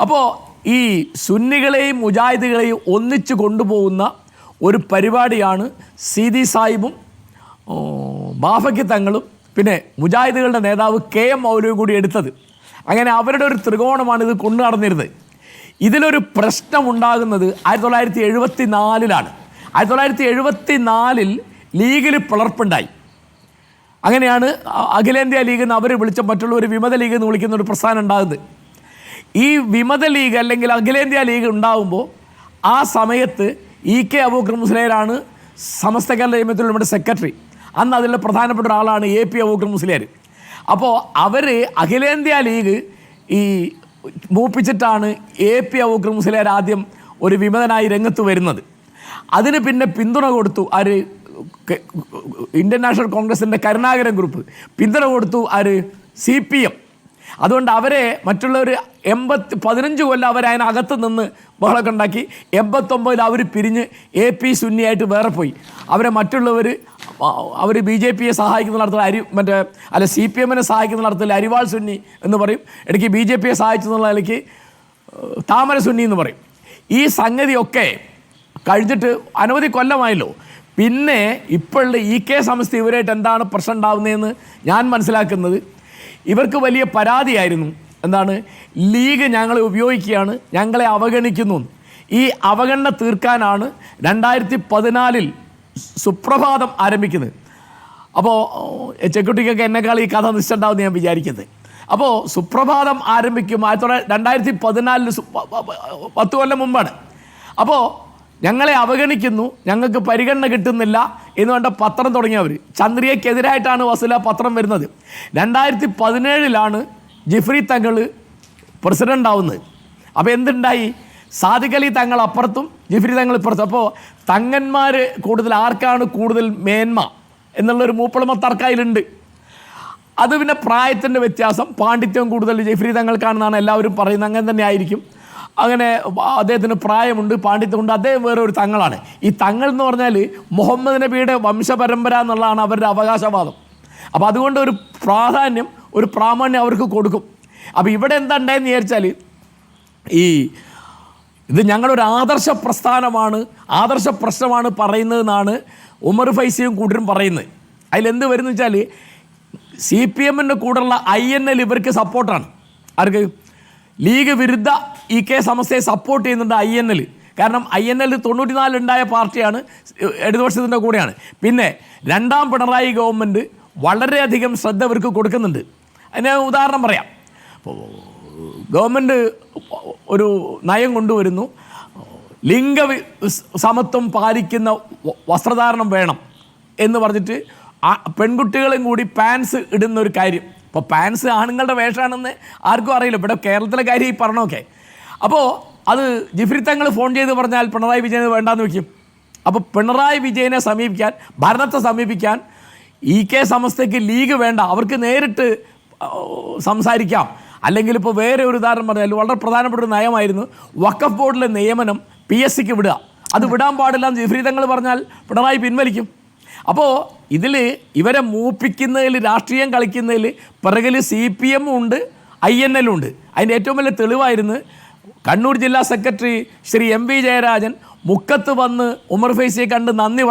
അപ്പോൾ ഈ സുന്നികളെയും മുജാഹിദുകളെയും ഒന്നിച്ചു കൊണ്ടുപോകുന്ന ഒരു പരിപാടിയാണ് സീതി സാഹിബും ബാഫക്കി തങ്ങളും പിന്നെ മുജാഹിദുകളുടെ നേതാവ് KM മൗലവിയും കൂടി എടുത്തത്. അങ്ങനെ അവരുടെ ഒരു ത്രികോണമാണ് ഇത് കൊണ്ടു നടന്നിരുന്നത്. ഇതിലൊരു പ്രശ്നമുണ്ടാകുന്നത് 1974 1974 ലീഗിൽ പിളർപ്പുണ്ടായി. അങ്ങനെയാണ് അഖിലേന്ത്യാ ലീഗ് എന്ന് അവർ വിളിച്ച മറ്റുള്ളവർ വിമത ലീഗ് എന്ന് വിളിക്കുന്ന ഒരു പ്രസ്ഥാനം ഉണ്ടാകുന്നത്. ഈ വിമത ലീഗ് അല്ലെങ്കിൽ അഖിലേന്ത്യാ ലീഗ് ഉണ്ടാകുമ്പോൾ ആ സമയത്ത് EK അബൂബക്കർ മുസ്ലിയാരാണ് സമസ്ത കേരള ജമിയത്തുൽ ഉലമയുടെ സെക്രട്ടറി. അന്ന് അതിലെ പ്രധാനപ്പെട്ട ഒരാളാണ് AP അബൂബക്കർ മുസ്ലിയാർ. അപ്പോൾ അവർ അഖിലേന്ത്യാ ലീഗ് ഈ മൂപ്പിച്ചിട്ടാണ് AP അബൂബക്കർ മുസ്ലിയാർ ആദ്യം ഒരു വിമതനായി രംഗത്ത് വരുന്നത്. അതിന് പിന്നെ പിന്തുണ കൊടുത്തു ഇന്ത്യൻ നാഷണൽ കോൺഗ്രസിൻ്റെ കരുണാകരൻ ഗ്രൂപ്പ്, പിന്തുണ കൊടുത്തു CPM. അതുകൊണ്ട് അവരെ മറ്റുള്ളവർ 15 കൊല്ലം അവരതിനകത്ത് നിന്ന് ബഹളമൊക്കെ ഉണ്ടാക്കി. 89 അവർ പിരിഞ്ഞ് AP സുന്നിയായിട്ട് വേറെ പോയി. അവരെ മറ്റുള്ളവർ BJPയെ സഹായിക്കുന്ന നടത്തിൽ CPMനെ സഹായിക്കുന്ന നടത്തിൽ അരിവാൾ സുന്നി എന്ന് പറയും, ഇടയ്ക്ക് BJPയെ സഹായിച്ചെന്നുള്ള നിലയ്ക്ക് താമര സുന്നി എന്ന് പറയും. ഈ സംഗതിയൊക്കെ കഴിഞ്ഞിട്ട് അനവധി കൊല്ലമായല്ലോ. പിന്നെ ഇപ്പോഴുള്ള EK സമസ്ത ഇവരായിട്ട് എന്താണ് പ്രശ്നം ഉണ്ടാകുന്നതെന്ന് ഞാൻ മനസ്സിലാക്കുന്നത്, ഇവർക്ക് വലിയ പരാതിയായിരുന്നു. എന്താണ്, ലീഗ് ഞങ്ങളെ ഉപയോഗിക്കുകയാണ്, ഞങ്ങളെ അവഗണിക്കുന്നു. ഈ അവഗണന തീർക്കാനാണ് 2014 സുപ്രഭാതം ആരംഭിക്കുന്നത്. അപ്പോൾ ചെക്കുട്ടിക്കൊക്കെ എന്നെക്കാൾ ഈ കഥ നിശ്ചയുണ്ടാവും ഞാൻ വിചാരിക്കുന്നത്. അപ്പോൾ സുപ്രഭാതം ആരംഭിക്കും 2014 10 കൊല്ലം മുമ്പാണ്. അപ്പോൾ ഞങ്ങളെ അവഗണിക്കുന്നു, ഞങ്ങൾക്ക് പരിഗണന കിട്ടുന്നില്ല എന്ന് വേണ്ട പത്രം തുടങ്ങിയവർ. ചന്ദ്രികയ്ക്കെതിരായിട്ടാണ് വസീല പത്രം വരുന്നത്. 2017 ജിഫ്രി തങ്ങൾ പ്രസിഡൻ്റ് ആവുന്നത്. അപ്പോൾ എന്തുണ്ടായി? സാദിഖ് അലി തങ്ങൾ അപ്പുറത്തും ജിഫ്രി തങ്ങൾ ഇപ്പുറത്തും. അപ്പോൾ തങ്ങന്മാർ കൂടുതൽ, ആർക്കാണ് കൂടുതൽ മേന്മ എന്നുള്ളൊരു മൂപ്പളമ തർക്കയിലുണ്ട്. അത് പിന്നെ പ്രായത്തിൻ്റെ വ്യത്യാസം, പാണ്ഡിത്യം കൂടുതൽ ജിഫ്രി തങ്ങൾക്കാണെന്നാണ് എല്ലാവരും പറയുന്നത്. അങ്ങനെ തന്നെ ആയിരിക്കും. അങ്ങനെ അദ്ദേഹത്തിന് പ്രായമുണ്ട്, പാണ്ഡിത്യമുണ്ട്, അദ്ദേഹം വേറെ ഒരു തങ്ങളാണ്. ഈ തങ്ങൾ എന്ന് പറഞ്ഞാൽ മുഹമ്മദ് നബിയുടെ വംശപരമ്പര എന്നുള്ളതാണ് അവരുടെ അവകാശവാദം. അപ്പോൾ അതുകൊണ്ട് ഒരു പ്രാധാന്യം, ഒരു പ്രാമാണ്യം അവർക്ക് കൊടുക്കും. അപ്പോൾ ഇവിടെ എന്താ ഉണ്ടായെന്ന് വിചാരിച്ചാൽ, ഇത് ഞങ്ങളൊരു ആദർശ പ്രസ്ഥാനമാണ്, ആദർശ പ്രശ്നമാണ് പറയുന്നതെന്നാണ് ഉമർ ഫൈസിയും കൂട്ടരും പറയുന്നത്. അതിലെന്ത് വരുന്നു വെച്ചാൽ, CPM-ൻ്റെ കൂടെയുള്ള INL ഇവർക്ക് സപ്പോർട്ടാണ്. ആർക്ക്? ലീഗ് വിരുദ്ധ EK സമസ്തയെ സപ്പോർട്ട് ചെയ്യുന്നുണ്ട് INL. കാരണം INL 94 ഉണ്ടായ പാർട്ടിയാണ്, ഇടതുപക്ഷത്തിൻ്റെ കൂടെയാണ്. പിന്നെ രണ്ടാം പിണറായി ഗവൺമെൻറ് വളരെയധികം ശ്രദ്ധ ഇവർക്ക് കൊടുക്കുന്നുണ്ട്. അതിന് ഉദാഹരണം പറയാം. ഗവൺമെൻറ് ഒരു നയം കൊണ്ടുവരുന്നു, ലിംഗ സമത്വം പാലിക്കുന്ന വസ്ത്രധാരണം വേണം എന്ന് പറഞ്ഞിട്ട് പെൺകുട്ടികളും കൂടി പാൻസ് ഇടുന്ന ഒരു കാര്യം. ഇപ്പോൾ പാൻസ് ആണുങ്ങളുടെ വേഷമാണെന്ന് ആർക്കും അറിയില്ല. ഇവിടെ കേരളത്തിലെ കാര്യം ഈ പറഞ്ഞൊക്കെ. അപ്പോൾ അത് ജിഫ്രി തങ്ങൾ ഫോൺ ചെയ്ത് പറഞ്ഞാൽ പിണറായി വിജയന് വേണ്ടാന്ന് വയ്ക്കും. അപ്പോൾ പിണറായി വിജയനെ സമീപിക്കാൻ, ഭരണത്തെ സമീപിക്കാൻ EK സമസ്തയ്ക്ക് ലീഗ് വേണ്ട, അവർക്ക് നേരിട്ട് സംസാരിക്കാം. അല്ലെങ്കിൽ ഇപ്പോൾ വേറെ ഒരു ഉദാഹരണം പറഞ്ഞാൽ, വളരെ പ്രധാനപ്പെട്ട ഒരു നയമായിരുന്നു വഖഫ് ബോർഡിലെ നിയമനം PSCക്ക് വിടുക. അത് വിടാൻ പാടില്ല എന്ന് ജിഫ്രി തങ്ങൾ പറഞ്ഞാൽ പിണറായി പിൻവലിക്കും. അപ്പോൾ ഇതിൽ ഇവരെ മൂപ്പിക്കുന്നതിൽ, രാഷ്ട്രീയം കളിക്കുന്നതിൽ പിറകിൽ CPM ഉണ്ട്, INL ഉണ്ട്. അതിൻ്റെ ഏറ്റവും വലിയ തെളിവായിരുന്നു കണ്ണൂർ ജില്ലാ സെക്രട്ടറി ശ്രീ MV ജയരാജൻ മുക്കത്ത് വന്ന് ഉമർ ഫൈസിയെ കണ്ട് നന്ദി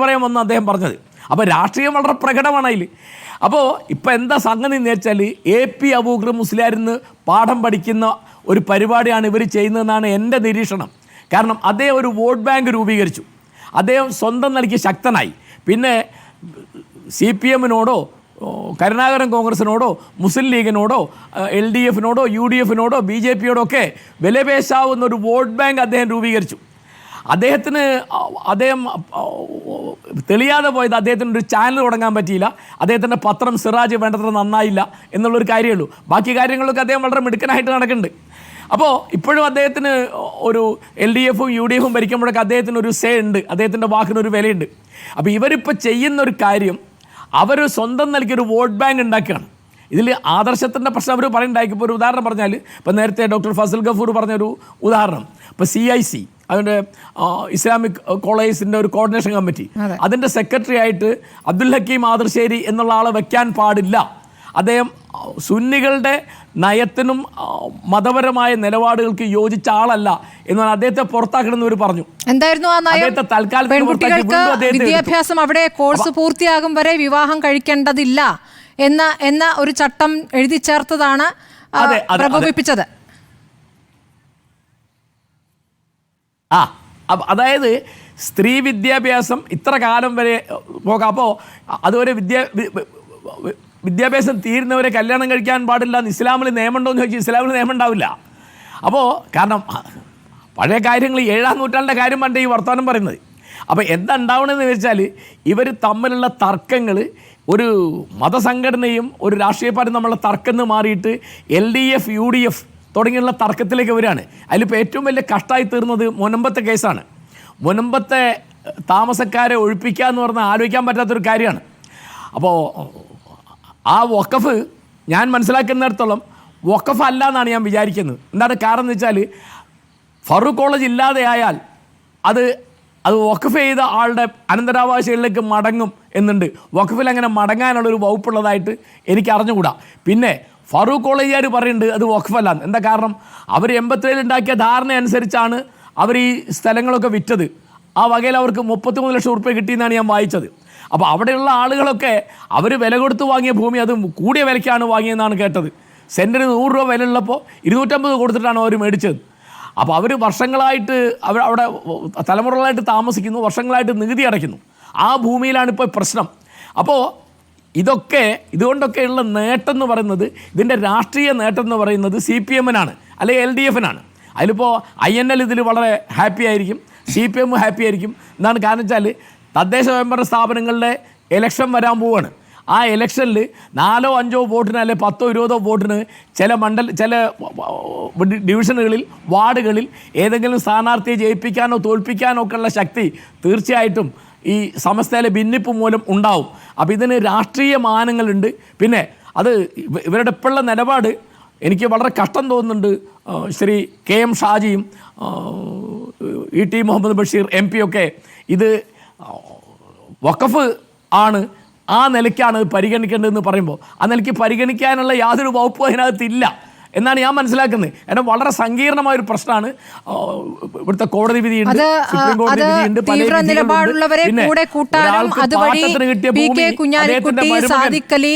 പറയാൻ വന്ന് അദ്ദേഹം പറഞ്ഞത്. അപ്പോൾ രാഷ്ട്രീയം വളരെ പ്രകടമാണ് അതിൽ. അപ്പോൾ ഇപ്പോൾ എന്താ സംഗതി എന്ന് വെച്ചാൽ, AP അബൂബക്കർ മുസ്ലിയാരിന്ന് പാഠം പഠിക്കുന്ന ഒരു പരിപാടിയാണ് ഇവർ ചെയ്യുന്നതെന്നാണ് എൻ്റെ നിരീക്ഷണം. കാരണം അദ്ദേഹം ഒരു വോട്ട് ബാങ്ക് രൂപീകരിച്ചു, അദ്ദേഹം സ്വന്തം നിലയ്ക്ക് ശക്തനായി. പിന്നെ CPM-നോടോ കരുണാകരൻ കോൺഗ്രസിനോടോ മുസ്ലിം ലീഗിനോടോ LDF-നോടോ UDF-നോടോ BJP-യോടോ ഒക്കെ വിലപേശാവുന്ന ഒരു വോട്ട് ബാങ്ക് അദ്ദേഹം രൂപീകരിച്ചു. അദ്ദേഹം തെളിയാതെ പോയത് അദ്ദേഹത്തിന് ഒരു ചാനൽ തുടങ്ങാൻ പറ്റിയില്ല, അദ്ദേഹത്തിൻ്റെ പത്രം സിറാജ് വേണ്ടത്ര നന്നായില്ല എന്നുള്ളൊരു കാര്യമേ ഉള്ളൂ. ബാക്കി കാര്യങ്ങളൊക്കെ അദ്ദേഹം വളരെ മിടുക്കനായിട്ട് നടക്കുന്നുണ്ട്. അപ്പോൾ ഇപ്പോഴും അദ്ദേഹത്തിന് ഒരു LDF-ഉം UDF-ഉം ഭരിക്കുമ്പോഴൊക്കെ അദ്ദേഹത്തിന് ഒരു സേ ഉണ്ട്, അദ്ദേഹത്തിൻ്റെ വാക്കിനൊരു വിലയുണ്ട്. അപ്പോൾ ഇവരിപ്പോൾ ചെയ്യുന്നൊരു കാര്യം, അവർ സ്വന്തം നിലയ്ക്കൊരു വോട്ട് ബാങ്ക് ഉണ്ടാക്കുകയാണ്. ഇതിൽ ആദർശത്തിൻ്റെ പ്രശ്നം അവർ പറയുന്നുണ്ടായിരിക്കും. ഇപ്പോൾ ഒരു ഉദാഹരണം പറഞ്ഞാൽ, ഇപ്പോൾ നേരത്തെ ഡോക്ടർ ഫസൽ ഗഫൂർ പറഞ്ഞൊരു ഉദാഹരണം, ഇപ്പോൾ CIC അതിൻ്റെ ഇസ്ലാമിക് കോളേജിൻ്റെ ഒരു കോർഡിനേഷൻ കമ്മിറ്റി, അതിൻ്റെ സെക്രട്ടറി ആയിട്ട് അബ്ദുൽ ഹക്കീം ആദർശേരി എന്നുള്ള ആളെ വയ്ക്കാൻ പാടില്ല. അദ്ദേഹം സുന്നികളുടെ നയത്തിനും മതപരമായ നിലപാടുകൾക്ക് യോജിച്ച ആളല്ല എന്നാണ് അദ്ദേഹത്തെ പുറത്താക്കണമെന്ന് ഇവർ പറഞ്ഞു. എന്തായിരുന്നു ആ നയം? പെൺകുട്ടികൾക്ക് വിദ്യാഭ്യാസം അവിടെ കോഴ്സ് പൂർത്തിയാകും വരെ വിവാഹം കഴിക്കേണ്ടതില്ല എന്ന ഒരു ചട്ടം എഴുതി ചേർത്തതാണ് പ്രകോപിപ്പിച്ചത്. അതായത് സ്ത്രീ വിദ്യാഭ്യാസം ഇത്ര കാലം വരെ പോകാം. അപ്പോൾ അതുവരെ വിദ്യാഭ്യാസം തീരുന്നവരെ കല്യാണം കഴിക്കാൻ പാടില്ല എന്ന് ഇസ്ലാമിൽ നിയമമുണ്ടോ എന്ന് ചോദിച്ചാൽ ഇസ്ലാമിൽ നിയമം ഉണ്ടാവില്ല. അപ്പോൾ കാരണം പഴയ കാര്യങ്ങൾ 7-ാം നൂറ്റാണ്ടിൻ്റെ കാര്യം പണ്ട് ഈ വർത്തമാനം പറയുന്നത്. അപ്പോൾ എന്താ ഉണ്ടാവണമെന്ന് വെച്ചാൽ, ഇവർ തമ്മിലുള്ള തർക്കങ്ങൾ ഒരു മതസംഘടനയും ഒരു രാഷ്ട്രീയ പാർട്ടിയും തമ്മിലുള്ള തർക്കം മാറിയിട്ട് LDF UDF തുടങ്ങിയുള്ള തർക്കത്തിലേക്ക് വരികയാണ്. അതിലിപ്പോൾ ഏറ്റവും വലിയ കഷ്ടമായി തീർന്നത് മുനമ്പത്തെ കേസാണ്. മുനമ്പത്തെ താമസക്കാരെ ഒഴിപ്പിക്കുക എന്ന് പറഞ്ഞാൽ ആലോചിക്കാൻ പറ്റാത്തൊരു കാര്യമാണ്. അപ്പോൾ ആ വഖഫ് ഞാൻ മനസ്സിലാക്കുന്നിടത്തോളം വഖഫ് അല്ല എന്നാണ് ഞാൻ വിചാരിക്കുന്നത്. എന്താണ് കാരണം എന്ന് വെച്ചാൽ, ഫറൂഖ് കോളേജ് ഇല്ലാതെയായാൽ അത് വഖഫ് ചെയ്ത ആളുടെ അനന്തരാവകാശികളിലേക്ക് മടങ്ങും എന്നുണ്ട്. വഖഫിൽ അങ്ങനെ മടങ്ങാനുള്ളൊരു വകുപ്പുള്ളതായിട്ട് എനിക്ക് അറിഞ്ഞുകൂടാ. പിന്നെ ഫറൂഖ് കോളേജുകാർ പറയുന്നുണ്ട് അത് വഖഫല്ല. എന്താ കാരണം? അവർ 87 ഉണ്ടാക്കിയ ധാരണ അനുസരിച്ചാണ് അവർ ഈ സ്ഥലങ്ങളൊക്കെ വിറ്റത്. ആ വകയിൽ അവർക്ക് 33 ലക്ഷം ഉറുപ്പിക കിട്ടിയെന്നാണ് ഞാൻ വായിച്ചത്. അപ്പോൾ അവിടെയുള്ള ആളുകളൊക്കെ അവർ വില കൊടുത്ത് വാങ്ങിയ ഭൂമി അത് കൂടിയ വിലയ്ക്കാണ് വാങ്ങിയതെന്നാണ് കേട്ടത്. സെൻറ്റിന് 100 രൂപ വില ഉള്ളപ്പോൾ 250 കൊടുത്തിട്ടാണ് അവർ മേടിച്ചത്. അപ്പോൾ അവർ വർഷങ്ങളായിട്ട് അവിടെ തലമുറകളായിട്ട് താമസിക്കുന്നു, വർഷങ്ങളായിട്ട് നികുതി അടയ്ക്കുന്നു. ആ ഭൂമിയിലാണ് ഇപ്പോൾ പ്രശ്നം. അപ്പോൾ ഇതുകൊണ്ടൊക്കെയുള്ള നേട്ടം എന്ന് പറയുന്നത്, ഇതിൻ്റെ രാഷ്ട്രീയ നേട്ടം എന്ന് പറയുന്നത് CPM-നാണ് അല്ലെങ്കിൽ LDF-നാണ്. അതിലിപ്പോൾ INL ഇതിൽ വളരെ ഹാപ്പി ആയിരിക്കും. CPM ഹാപ്പി ആയിരിക്കും എന്നാണ്. കാരണം വെച്ചാൽ തദ്ദേശ സ്വയംഭരണ സ്ഥാപനങ്ങളുടെ ഇലക്ഷൻ വരാൻ പോവുകയാണ്. ആ ഇലക്ഷനിൽ 4 or 5 വോട്ടിന് അല്ലെങ്കിൽ 10 or 20 വോട്ടിന് ചില ഡിവിഷനുകളിൽ വാർഡുകളിൽ ഏതെങ്കിലും സ്ഥാനാർത്ഥിയെ ജയിപ്പിക്കാനോ തോൽപ്പിക്കാനോ ഒക്കെ ഉള്ള ശക്തി തീർച്ചയായിട്ടും ഈ സമസ്തയിലെ ഭിന്നിപ്പ് മൂലം ഉണ്ടാവും. അപ്പോൾ ഇതിന് രാഷ്ട്രീയ മാനങ്ങളുണ്ട്. പിന്നെ അത് ഇവരുടെ ഇപ്പോഴുള്ള നിലപാട് എനിക്ക് വളരെ കഷ്ടം തോന്നുന്നുണ്ട്. Shri KM ഷാജിയും ET Muhammad Basheer MP ഒക്കെ ഇത് വഖഫ് ആണ്, ആ നിലയ്ക്കാണ് പരിഗണിക്കേണ്ടതെന്ന് പറയുമ്പോൾ ആ നിലയ്ക്ക് പരിഗണിക്കാനുള്ള യാതൊരു വകുപ്പും അതിനകത്തില്ല എന്നാണ് ഞാൻ മനസ്സിലാക്കുന്നത്. കാരണം വളരെ സങ്കീർണമായ ഒരു പ്രശ്നമാണ്. ഇവിടുത്തെ കോടതി വിധിയുണ്ട്, സുപ്രീം കോടതി വിധിയുണ്ട്, തീവ്ര നിലപാടുള്ളവരെ കൂടെ കൂട്ടാനും അതുവഴി PK കുഞ്ഞാലിക്കുട്ടി, സാദിഖ് അലി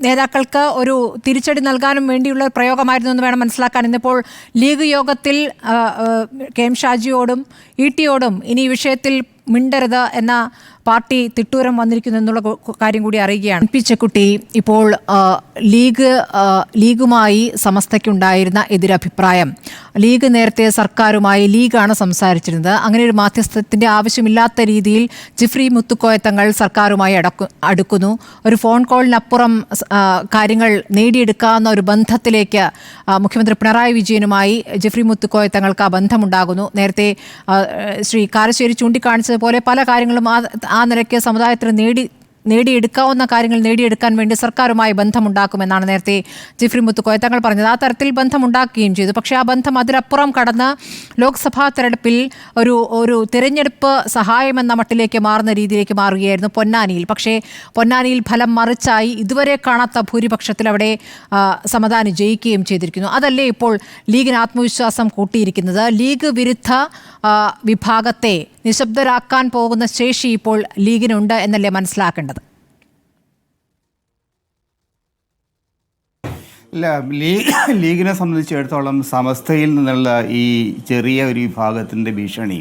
നേതാക്കൾക്ക് ഒരു തിരിച്ചടി നൽകാനും വേണ്ടിയുള്ള പ്രയോഗമായിരുന്നു എന്ന് വേണം മനസ്സിലാക്കാൻ. ഇന്നിപ്പോൾ ലീഗ് യോഗത്തിൽ KM ഷാജിയോടും ET യോടും ഇനി ഈ വിഷയത്തിൽ മിണ്ടരുത് എന്ന പാർട്ടി തിട്ടൂരം വന്നിരിക്കുന്നു എന്നുള്ള കാര്യം കൂടി അറിയുകയാണ്. പി ചെക്കുട്ടി, ഇപ്പോൾ ലീഗുമായി സമസ്തയ്ക്കുണ്ടായിരുന്ന എതിരഭിപ്രായം, ലീഗ് നേരത്തെ സർക്കാരുമായി ലീഗാണ് സംസാരിച്ചിരുന്നത്. അങ്ങനെ ഒരു മാധ്യസ്ഥത്തിൻ്റെ ആവശ്യമില്ലാത്ത രീതിയിൽ ജിഫ്രി മുത്തുക്കോയ തങ്ങൾ സർക്കാരുമായി അടുക്കുന്നു. ഒരു ഫോൺ കോളിനപ്പുറം കാര്യങ്ങൾ നേടിയെടുക്കാവുന്ന ഒരു ബന്ധത്തിലേക്ക് മുഖ്യമന്ത്രി പിണറായി വിജയനുമായി ജിഫ്രി മുത്തുക്കോയ തങ്ങൾക്ക് ആ ബന്ധമുണ്ടാകുന്നു. നേരത്തെ ശ്രീ കാരശ്ശേരി ചൂണ്ടിക്കാണിച്ചതുപോലെ പല കാര്യങ്ങളും ആ നിലയ്ക്ക് സമുദായത്തിന് നേടിയെടുക്കാവുന്ന കാര്യങ്ങൾ നേടിയെടുക്കാൻ വേണ്ടി സർക്കാരുമായി ബന്ധമുണ്ടാക്കുമെന്നാണ് നേരത്തെ ജിഫ്രി മുത്തുക്കോയ തങ്ങൾ പറഞ്ഞത്. ആ തരത്തിൽ ബന്ധമുണ്ടാക്കുകയും ചെയ്തു. പക്ഷേ ആ ബന്ധം അതിലപ്പുറം കടന്ന് ലോക്സഭാ തെരഞ്ഞെടുപ്പിൽ ഒരു തിരഞ്ഞെടുപ്പ് സഹായമെന്ന മട്ടിലേക്ക് മാറുന്ന രീതിയിലേക്ക് മാറുകയായിരുന്നു പൊന്നാനിയിൽ. പക്ഷേ പൊന്നാനിയിൽ ഫലം മറിച്ചായി ഇതുവരെ കാണാത്ത ഭൂരിപക്ഷത്തിൽ അവിടെ സമദാനി ജയിക്കുകയും ചെയ്തിരിക്കുന്നു. അതല്ലേ ഇപ്പോൾ ലീഗിന് ആത്മവിശ്വാസം കൂട്ടിയിരിക്കുന്നത്? ലീഗ് വിരുദ്ധ വിഭാഗത്തെ നിശബ്ദരാക്കാൻ പോകുന്ന ശേഷി ഇപ്പോൾ ലീഗിനുണ്ട് എന്നല്ലേ മനസ്സിലാക്കേണ്ടത്? ഇല്ല, ലീഗിനെ സംബന്ധിച്ചിടത്തോളം സമസ്തയിൽ നിന്നുള്ള ഈ ചെറിയ ഒരു വിഭാഗത്തിൻ്റെ ഭീഷണി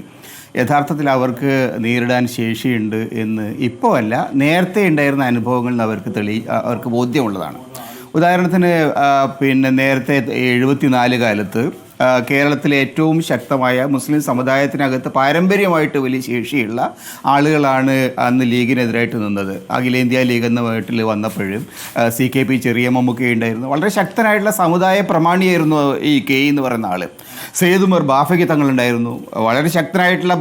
യഥാർത്ഥത്തിൽ അവർക്ക് നേരിടാൻ ശേഷിയുണ്ട് എന്ന് ഇപ്പോൾ അല്ല, നേരത്തെ ഉണ്ടായിരുന്ന അനുഭവങ്ങളിൽ അവർക്ക് ബോധ്യമുള്ളതാണ്. ഉദാഹരണത്തിന് നേരത്തെ 74 കാലത്ത് കേരളത്തിലെ ഏറ്റവും ശക്തമായ മുസ്ലിം സമുദായത്തിനകത്ത് പാരമ്പര്യമായിട്ട് വലിയ ശേഷിയുള്ള ആളുകളാണ് അന്ന് ലീഗിനെതിരായിട്ട് നിന്നത്. അഖിലേന്ത്യാ ലീഗ് എന്ന വീട്ടിൽ വന്നപ്പോഴും CKP ചെറിയമ്മൊക്കെ ഉണ്ടായിരുന്നു. വളരെ ശക്തനായിട്ടുള്ള സമുദായ പ്രമാണിയായിരുന്നു ഈ K എന്ന് പറയുന്ന ആൾ. സയ്യിദ് ഉമർ ബാഫയ്ക്ക് തങ്ങളുണ്ടായിരുന്നു. വളരെ ശക്തനായിട്ടുള്ള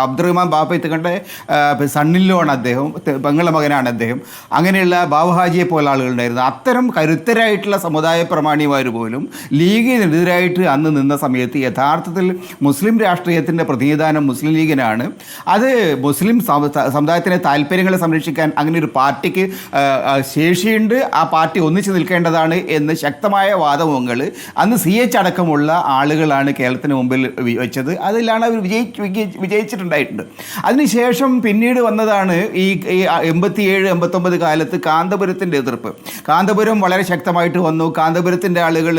അബ്ദുറഹ്മാൻ ബാഫയ്ക്ക് തങ്ങളുടെ സണ്ണിലോണ് അദ്ദേഹം, പെങ്ങളുടെ മകനാണ് അദ്ദേഹം. അങ്ങനെയുള്ള ബാബുഹാജിയെ പോലെ ആളുകളുണ്ടായിരുന്നു. അത്തരം കരുത്തരായിട്ടുള്ള സമുദായ പ്രമാണിമാർ പോലും ലീഗിനെതിരായിട്ട് അന്ന് നിന്ന സമയത്ത് യഥാർത്ഥത്തിൽ മുസ്ലിം രാഷ്ട്രീയത്തിൻ്റെ പ്രതിനിധാനം മുസ്ലിം ലീഗിനാണ്. അത് മുസ്ലിം സമുദായത്തിൻ്റെ താല്പര്യങ്ങളെ സംരക്ഷിക്കാൻ അങ്ങനെ ഒരു പാർട്ടിക്ക് ശേഷിയുണ്ട്, ആ പാർട്ടി ഒന്നിച്ചു നിൽക്കേണ്ടതാണ് എന്ന് ശക്തമായ വാദമുഖങ്ങൾ അന്ന് CH അടക്കമുള്ള ആളുകളാണ് കേരളത്തിന് മുമ്പിൽ വെച്ചത്. അതിലാണ് അവർ വിജയിച്ചിട്ടുണ്ടായിട്ടുണ്ട്. അതിനുശേഷം പിന്നീട് വന്നതാണ് ഈ 87-89 കാലത്ത് കാന്തപുരത്തിൻ്റെ എതിർപ്പ്. കാന്തപുരം വളരെ ശക്തമായിട്ട് വന്നു. കാന്തപുരത്തിൻ്റെ ആളുകൾ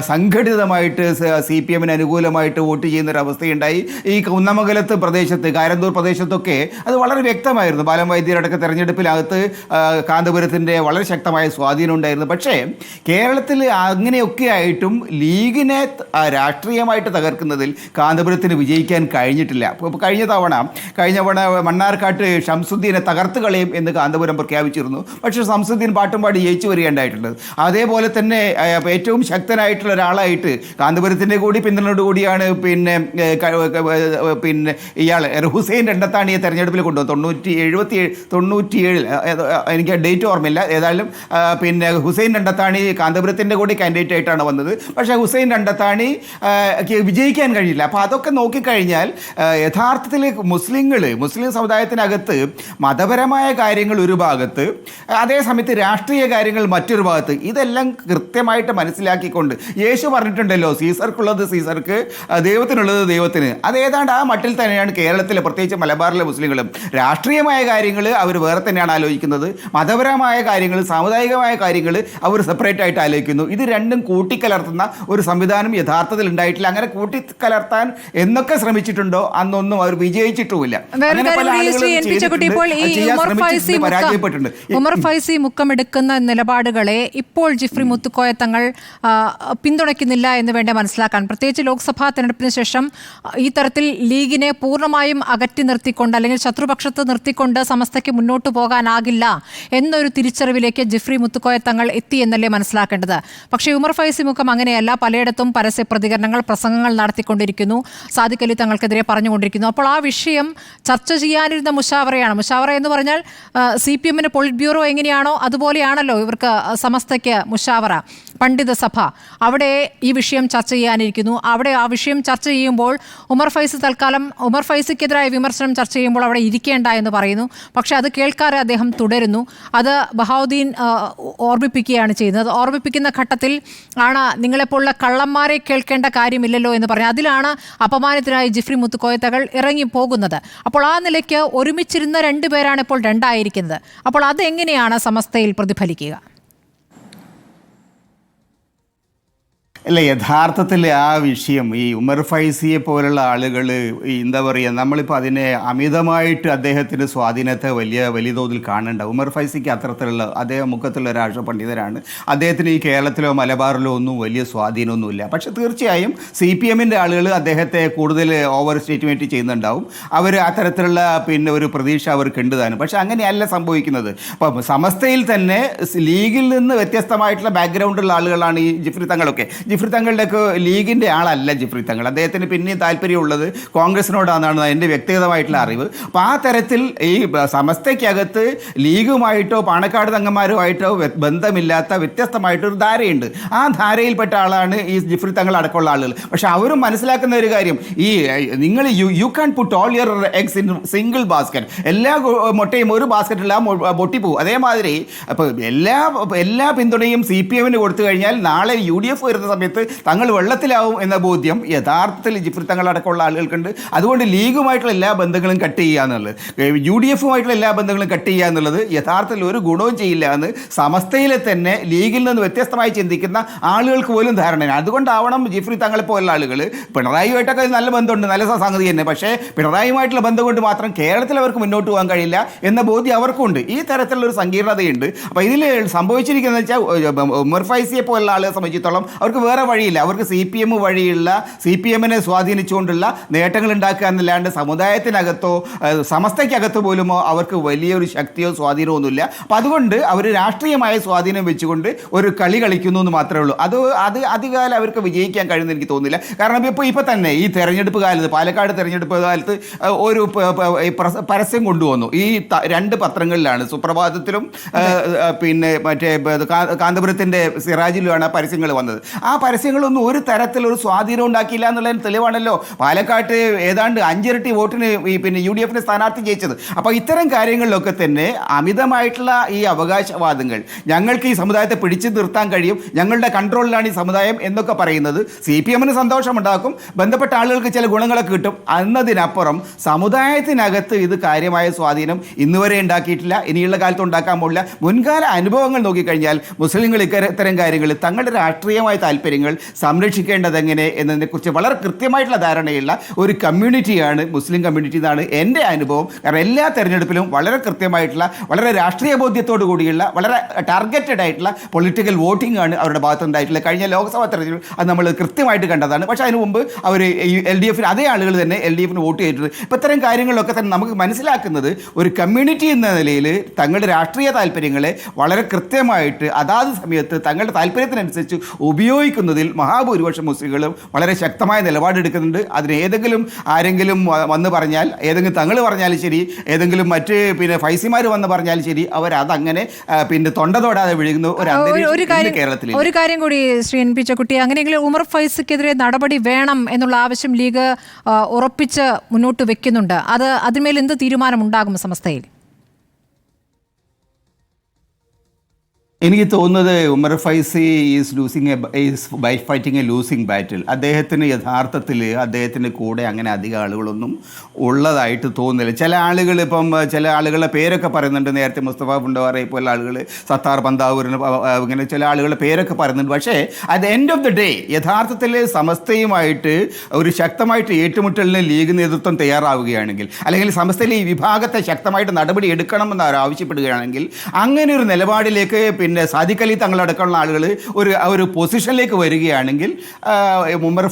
സംഘടിതമായിട്ട് CPM-ന് അനുകൂലമായിട്ട് വോട്ട് ചെയ്യുന്നൊരവസ്ഥയുണ്ടായി. ഈ കുന്നമംഗലത്ത് പ്രദേശത്ത്, കാരന്തൂർ പ്രദേശത്തൊക്കെ അത് വളരെ വ്യക്തമായിരുന്നു. ബാലം വൈദ്യരടക്കം തെരഞ്ഞെടുപ്പിനകത്ത് കാന്തപുരത്തിൻ്റെ വളരെ ശക്തമായ സ്വാധീനം ഉണ്ടായിരുന്നു. പക്ഷേ കേരളത്തിൽ അങ്ങനെയൊക്കെ ആയിട്ടും ലീഗിനെ രാഷ്ട്രീയമായിട്ട് തകർക്കുന്നതിൽ കാന്തപുരത്തിന് വിജയിക്കാൻ കഴിഞ്ഞിട്ടില്ല. ഇപ്പോൾ കഴിഞ്ഞ തവണ മണ്ണാർക്കാട്ട് ഷംസുദ്ദീനെ തകർത്ത് കളയും എന്ന് കാന്തപുരം പ്രഖ്യാപിച്ചിരുന്നു. പക്ഷേ ഷംസുദ്ദീൻ പാട്ടും പാടി ജയിച്ചു വരികയുണ്ടായിട്ടുള്ളത്. അതേപോലെ തന്നെ ഏറ്റവും ശക്തനായിട്ടുള്ള ഒരാളായിട്ട് കാന്തപുരത്തിൻ്റെ കൂടി പിന്തുണയോടുകൂടിയാണ് ഇയാൾ ഹുസൈൻ രണ്ടത്താണിയെ തെരഞ്ഞെടുപ്പിൽ കൊണ്ടുവന്നു. 97 എനിക്ക് ഡേറ്റ് ഓർമ്മയില്ല. ഏതായാലും ഹുസൈൻ രണ്ടത്താണി കാന്തപുരത്തിൻ്റെ കൂടി കാൻഡിഡേറ്റ് ആയിട്ടാണ് വന്നത്. പക്ഷേ ഹുസൈൻ രണ്ടത്താണി വിജയിക്കാൻ കഴിയില്ല. അപ്പോൾ അതൊക്കെ നോക്കിക്കഴിഞ്ഞാൽ യഥാർത്ഥത്തിൽ മുസ്ലിം സമുദായത്തിനകത്ത് മതപരമായ കാര്യങ്ങൾ ഒരു ഭാഗത്ത്, അതേസമയത്ത് രാഷ്ട്രീയ കാര്യങ്ങൾ മറ്റൊരു ഭാഗത്ത്, ഇതെല്ലാം കൃത്യമായിട്ട് മനസ്സിലാക്കിക്കൊണ്ട് യേശു പറഞ്ഞിട്ടുണ്ടല്ലോ, സീസർക്കുള്ളത് സീസർക്ക്, ദൈവത്തിനുള്ളത് ദൈവത്തിന്. അതേതാണ്ട് ആ മട്ടിൽ തന്നെയാണ് കേരളത്തിലെ, പ്രത്യേകിച്ച് മലബാറിലെ മുസ്ലിങ്ങളും. രാഷ്ട്രീയമായ കാര്യങ്ങൾ അവർ വേറെ തന്നെയാണ് ആലോചിക്കുന്നത്. മതപരമായ കാര്യങ്ങൾ, സാമുദായികമായ കാര്യങ്ങൾ അവർ സെപ്പറേറ്റ് ആയിട്ട് ആലോചിക്കുന്നു. ഇത് രണ്ടും കൂട്ടിക്കലർത്തുന്ന ഒരു സംവിധാനം യഥാർത്ഥത്തിൽ ഉണ്ടായിട്ടില്ല. അങ്ങനെ കൂട്ടിക്കലർത്താൻ എന്നൊക്കെ ശ്രമിച്ചിട്ടുണ്ടോ അന്നൊന്നും അവർ വിജയിച്ചിട്ടുമില്ല. ഉമർ ഫൈസി മുക്കമെടുക്കുന്ന നിലപാടുകളെ ഇപ്പോൾ ജിഫ്രി മുത്തുക്കോയ തങ്ങൾ പിന്തുണയ്ക്കുന്നില്ല എന്ന് വേണ്ട മനസ്സിലാക്കാൻ. പ്രത്യേകിച്ച് ലോക്സഭാ തെരഞ്ഞെടുപ്പിന് ശേഷം ഈ തരത്തിൽ ലീഗിനെ പൂർണ്ണമായും അകറ്റി നിർത്തിക്കൊണ്ട് അല്ലെങ്കിൽ ശത്രുപക്ഷത്ത് നിർത്തിക്കൊണ്ട് സമസ്തയ്ക്ക് മുന്നോട്ട് പോകാനാകില്ല എന്നൊരു തിരിച്ചറിവിലേക്ക് ജിഫ്രി മുത്തുക്കോയ തങ്ങൾ എത്തി എന്നല്ലേ മനസ്സിലാക്കേണ്ടത്. പക്ഷേ ഉമർ ഫൈസി മുഖം അങ്ങനെയല്ല. പലയിടത്തും പരസ്യ പ്രതികരണങ്ങൾ, പ്രസംഗങ്ങൾ നടത്തിക്കൊണ്ടിരിക്കുന്നു, സാദിഖ് അലി തങ്ങൾക്കെതിരെ പറഞ്ഞുകൊണ്ടിരിക്കുന്നു. അപ്പോൾ ആ വിഷയം ചർച്ച ചെയ്യാനിരുന്ന മുഷാവറയാണ്. മുഷാവറ എന്ന് പറഞ്ഞാൽ CPM-ന് പൊളിറ്റ് ബ്യൂറോ എങ്ങനെയാണോ അതുപോലെയാണല്ലോ ഇവർക്ക് സമസ്തയ്ക്ക് മുഷാവറ, പണ്ഡിത സഭ. അവിടെ ഈ വിഷയം ചർച്ച ചെയ്യാനിരിക്കുന്നു. അവിടെ ആ വിഷയം ചർച്ച ചെയ്യുമ്പോൾ ഉമർ ഫൈസിക്കെതിരായ വിമർശനം ചർച്ച ചെയ്യുമ്പോൾ അവിടെ ഇരിക്കേണ്ട എന്ന് പറയുന്നു. പക്ഷേ അത് കേൾക്കാതെ അദ്ദേഹം തുടരുന്നു. അത് ബഹാവുദ്ദീൻ ഓർമ്മിപ്പിക്കുകയാണ് ചെയ്യുന്നത്. ഓർമ്മിപ്പിക്കുന്ന ഘട്ടത്തിൽ ആണ് നിങ്ങളെപ്പോലുള്ള കള്ളന്മാരെ കേൾക്കേണ്ട കാര്യമില്ലല്ലോ എന്ന് പറഞ്ഞ് അതിലാണ് അപമാനത്തിനായി ജിഫ്രി മുത്തുക്കോയ തങ്ങൾ ഇറങ്ങി പോകുന്നത്. അപ്പോൾ ആ നിലയ്ക്ക് ഒരുമിച്ചിരുന്ന രണ്ടുപേരാണ് ഇപ്പോൾ രണ്ടായിരിക്കുന്നത്. അപ്പോൾ അതെങ്ങനെയാണ് സമസ്തയിൽ പ്രതിഫലിക്കുക? അല്ല, യഥാർത്ഥത്തിൽ ആ വിഷയം ഈ ഉമർ ഫൈസിയെ പോലുള്ള ആളുകൾ എന്താ പറയുക, നമ്മളിപ്പോൾ അതിനെ അമിതമായിട്ട് അദ്ദേഹത്തിൻ്റെ സ്വാധീനത്തെ വലിയ തോതിൽ കാണേണ്ട. ഉമർ ഫൈസിക്ക് അത്തരത്തിലുള്ള അദ്ദേഹം മുഖത്തുള്ള രാഷ്ട്ര പണ്ഡിതരാണ്. അദ്ദേഹത്തിന് ഈ കേരളത്തിലോ മലബാറിലോ ഒന്നും വലിയ സ്വാധീനമൊന്നുമില്ല. പക്ഷേ തീർച്ചയായും CPM-ൻ്റെ ആളുകൾ അദ്ദേഹത്തെ കൂടുതൽ ഓവർ സ്റ്റേറ്റ്മെൻറ്റ് ചെയ്യുന്നുണ്ടാവും. അവർ അത്തരത്തിലുള്ള ഒരു പ്രതീക്ഷ അവർക്ക് ഉണ്ട് താനും. പക്ഷേ അങ്ങനെയല്ല സംഭവിക്കുന്നത്. അപ്പം സമസ്തയിൽ തന്നെ ലീഗിൽ നിന്ന് വ്യത്യസ്തമായിട്ടുള്ള ബാക്ക്ഗ്രൗണ്ടുള്ള ആളുകളാണ് ഈ ജിഫ്രി തങ്ങളൊക്കെ. ജിഫ്രി തങ്ങളുടെയൊക്കെ ലീഗിൻ്റെ ആളല്ല ജിഫ്രി തങ്ങൾ. അദ്ദേഹത്തിന് പിന്നെയും താല്പര്യമുള്ളത് കോൺഗ്രസിനോടാണെന്നാണ് എൻ്റെ വ്യക്തിഗതമായിട്ടുള്ള അറിവ്. അപ്പോൾ ആ തരത്തിൽ ഈ സമസ്തയ്ക്കകത്ത് ലീഗുമായിട്ടോ പാണക്കാട് തങ്ങന്മാരുമായിട്ടോ ബന്ധമില്ലാത്ത വ്യത്യസ്തമായിട്ടൊരു ധാരയുണ്ട്. ആ ധാരയിൽപ്പെട്ട ആളാണ് ഈ ജിഫ്രി തങ്ങൾ അടക്കമുള്ള ആളുകൾ. പക്ഷെ അവരും മനസ്സിലാക്കുന്ന ഒരു കാര്യം, ഈ നിങ്ങൾ you can put all your eggs in single basket. എല്ലാ മുട്ടയും ഒരു ബാസ്ക്കറ്റിൽ പൊട്ടിപ്പോവും. അതേമാതിരി അപ്പോൾ എല്ലാ പിന്തുണയും CPM-ന് കൊടുത്തു കഴിഞ്ഞാൽ നാളെ UDF വരുന്ന സമയത്ത് തങ്ങൾ വെള്ളത്തിലാവും എന്ന ബോധ്യം യഥാർത്ഥത്തിൽ ജിഫ്രി തങ്ങളടക്കമുള്ള ആളുകൾക്കുണ്ട്. അതുകൊണ്ട് ലീഗുമായിട്ടുള്ള എല്ലാ ബന്ധങ്ങളും കട്ട് ചെയ്യുക എന്നുള്ളത്, UDF-ഉമായിട്ടുള്ള എല്ലാ ബന്ധങ്ങളും കട്ട് ചെയ്യുക എന്നുള്ളത് യഥാർത്ഥത്തിൽ ഒരു ഗുണവും ചെയ്യില്ല എന്ന് സമസ്തയിലെ തന്നെ ലീഗിൽ നിന്ന് വ്യത്യസ്തമായി ചിന്തിക്കുന്ന ആളുകൾക്ക് പോലും ധാരണയാണ്. അതുകൊണ്ടാവണം ജിഫ്രി തങ്ങളെ പോലുള്ള ആളുകൾ പിണറായിയുമായിട്ടൊക്കെ നല്ല ബന്ധമുണ്ട്, നല്ല സംഗതി തന്നെ. പക്ഷേ പിണറായിയുമായിട്ടുള്ള ബന്ധം കൊണ്ട് മാത്രം കേരളത്തിൽ അവർക്ക് മുന്നോട്ട് പോകാൻ കഴിയില്ല എന്ന ബോധ്യം അവർക്കുണ്ട്. ഈ തരത്തിലുള്ളൊരു സങ്കീർണതയുണ്ട്. അപ്പോൾ ഇതിൽ സംഭവിച്ചിരിക്കുന്നത് വെച്ചാൽ ഉമർ ഫൈസിയെ പോലുള്ള ആളുകളെ സംബന്ധിച്ചിടത്തോളം അവർക്ക് വേറെ വഴിയില്ല. അവർക്ക് CPM വഴിയുള്ള CPM-നെ സ്വാധീനിച്ചുകൊണ്ടുള്ള നേട്ടങ്ങൾ ഉണ്ടാക്കുക എന്നല്ലാണ്ട് സമുദായത്തിനകത്തോ സമസ്തയ്ക്കകത്തോ പോലുമോ അവർക്ക് വലിയൊരു ശക്തിയോ സ്വാധീനമോ ഒന്നുമില്ല. അപ്പം അതുകൊണ്ട് അവർ രാഷ്ട്രീയമായ സ്വാധീനം വെച്ചുകൊണ്ട് ഒരു കളി കളിക്കുന്നു എന്ന് മാത്രമേ ഉള്ളൂ. അത് അധികകാലം അവർക്ക് വിജയിക്കാൻ കഴിയുമെന്ന് എനിക്ക് തോന്നുന്നില്ല. കാരണം ഇപ്പോൾ തന്നെ ഈ തെരഞ്ഞെടുപ്പ് കാലത്ത്, പാലക്കാട് തെരഞ്ഞെടുപ്പ് കാലത്ത് ഒരു പരസ്യം കൊണ്ടുവന്നു. ഈ 2 പത്രങ്ങളിലാണ്, സുപ്രഭാതത്തിലും പിന്നെ മറ്റേ കാന്തപുരത്തിൻ്റെ സിറാജിലുമാണ് ആ പരസ്യങ്ങൾ വന്നത്. ആ പരസ്യങ്ങളൊന്നും ഒരു തരത്തിലൊരു സ്വാധീനം ഉണ്ടാക്കിയില്ല എന്നുള്ളതിന് തെളിവാണല്ലോ പാലക്കാട്ട് ഏതാണ്ട് 5 ഇരട്ടി വോട്ടിന് UDF-നെ സ്ഥാനാർത്ഥി ജയിച്ചത്. അപ്പോൾ ഇത്തരം കാര്യങ്ങളിലൊക്കെ തന്നെ അമിതമായിട്ടുള്ള ഈ അവകാശവാദങ്ങൾ, ഞങ്ങൾക്ക് ഈ സമുദായത്തെ പിടിച്ചു നിർത്താൻ കഴിയും, ഞങ്ങളുടെ കൺട്രോളിലാണ് ഈ സമുദായം എന്നൊക്കെ പറയുന്നത് CPM-ന് സന്തോഷമുണ്ടാക്കും, ബന്ധപ്പെട്ട ആളുകൾക്ക് ചില ഗുണങ്ങളൊക്കെ കിട്ടും. എന്നതിനപ്പുറം സമുദായത്തിനകത്ത് ഇത് കാര്യമായ സ്വാധീനം ഇന്നുവരെ ഉണ്ടാക്കിയിട്ടില്ല, ഇനിയുള്ള കാലത്ത് ഉണ്ടാക്കാൻ പോകില്ല. മുൻകാല അനുഭവങ്ങൾ നോക്കിക്കഴിഞ്ഞാൽ മുസ്ലിങ്ങൾ ഇത്തരം കാര്യങ്ങൾ തങ്ങളുടെ രാഷ്ട്രീയമായ താല്പര്യങ്ങൾ സംരക്ഷിക്കേണ്ടതെങ്ങനെ എന്നതിനെക്കുറിച്ച് വളരെ കൃത്യമായിട്ടുള്ള ധാരണയുള്ള ഒരു കമ്മ്യൂണിറ്റിയാണ് മുസ്ലിം കമ്മ്യൂണിറ്റി എന്നാണ് എൻ്റെ അനുഭവം. കാരണം എല്ലാ തെരഞ്ഞെടുപ്പിലും വളരെ കൃത്യമായിട്ടുള്ള, വളരെ രാഷ്ട്രീയ ബോധ്യത്തോടു കൂടിയുള്ള, വളരെ ടാർഗറ്റഡ് ആയിട്ടുള്ള പൊളിറ്റിക്കൽ വോട്ടിംഗ് ആണ് അവരുടെ ഭാഗത്തുണ്ടായിട്ടുള്ളത്. കഴിഞ്ഞ ലോക്സഭാ തെരഞ്ഞെടുപ്പ് അത് നമ്മൾ കൃത്യമായിട്ട് കണ്ടതാണ്. പക്ഷേ അതിന് മുമ്പ് അവർ LDF-ന് അതേ ആളുകൾ തന്നെ LDF-ന് വോട്ട് ചെയ്തിട്ടുണ്ട്. ഇപ്പോൾ ഇത്തരം കാര്യങ്ങളിലൊക്കെ തന്നെ നമുക്ക് മനസ്സിലാക്കുന്നത് ഒരു കമ്മ്യൂണിറ്റി എന്ന നിലയിൽ തങ്ങളുടെ രാഷ്ട്രീയ താല്പര്യങ്ങളെ വളരെ കൃത്യമായിട്ട് അതാത് സമയത്ത് തങ്ങളുടെ താല്പര്യത്തിനനുസരിച്ച് ഉപയോഗിക്കുന്നതിൽ മഹാഭൂരിപക്ഷം മുസ്ലിങ്ങളും വളരെ ശക്തമായ നിലപാടെടുക്കുന്നുണ്ട്. അതിന് ആരെങ്കിലും വന്ന് പറഞ്ഞാൽ, ഏതെങ്കിലും തങ്ങൾ പറഞ്ഞാലും ശരി, ഏതെങ്കിലും മറ്റ് ഫൈസിമാർ വന്ന് പറഞ്ഞാലും ശരി, അവരതങ്ങനെ തൊണ്ട തൊടാതെ വിഴുകുന്ന ഒരു അന്തരീക്ഷം കേരളത്തിൽ. ഒരു കാര്യം കൂടി ശ്രീ NP ചക്കുട്ടി, അങ്ങനെയെങ്കിൽ ഉമർ ഫൈസിക്കെതിരെ നടപടി വേണം എന്നുള്ള ആവശ്യം ലീഗ് ഉറപ്പിച്ച് മുന്നോട്ട് വെക്കുന്നുണ്ട്. അതിന്മേൽ എന്ത് തീരുമാനമുണ്ടാകും സമസ്തയിൽ? എനിക്ക് തോന്നുന്നത് Umar Faizy is fighting a losing battle. അദ്ദേഹത്തിന് യഥാർത്ഥത്തിൽ അദ്ദേഹത്തിൻ്റെ കൂടെ അങ്ങനെ അധികം ആളുകളൊന്നും ഉള്ളതായിട്ട് തോന്നുന്നില്ല. ചില ആളുകളുടെ പേരൊക്കെ പറയുന്നുണ്ട്. നേരത്തെ മുസ്തഫ ഫുണ്ടവാറെ പോലുള്ള ആളുകൾ, സത്താർ പന്താവൂരിന്, ഇങ്ങനെ ചില ആളുകളുടെ പേരൊക്കെ പറയുന്നുണ്ട്. പക്ഷേ at the end of the day യഥാർത്ഥത്തിൽ സമസ്തയുമായിട്ട് ഒരു ശക്തമായിട്ട് ഏറ്റുമുട്ടലിന് ലീഗ് നേതൃത്വം തയ്യാറാവുകയാണെങ്കിൽ, അല്ലെങ്കിൽ സമസ്തയിലെ ഈ വിഭാഗത്തെ ശക്തമായിട്ട് നടപടി എടുക്കണമെന്ന് അവർ ആവശ്യപ്പെടുകയാണെങ്കിൽ, അങ്ങനെ ഒരു നിലപാടിലേക്ക് പിന്നെ സാദിഖ് അലി തങ്ങളടക്കമുള്ള ആളുകൾ ഒരു പൊസിഷനിലേക്ക് വരികയാണെങ്കിൽ ഉമർ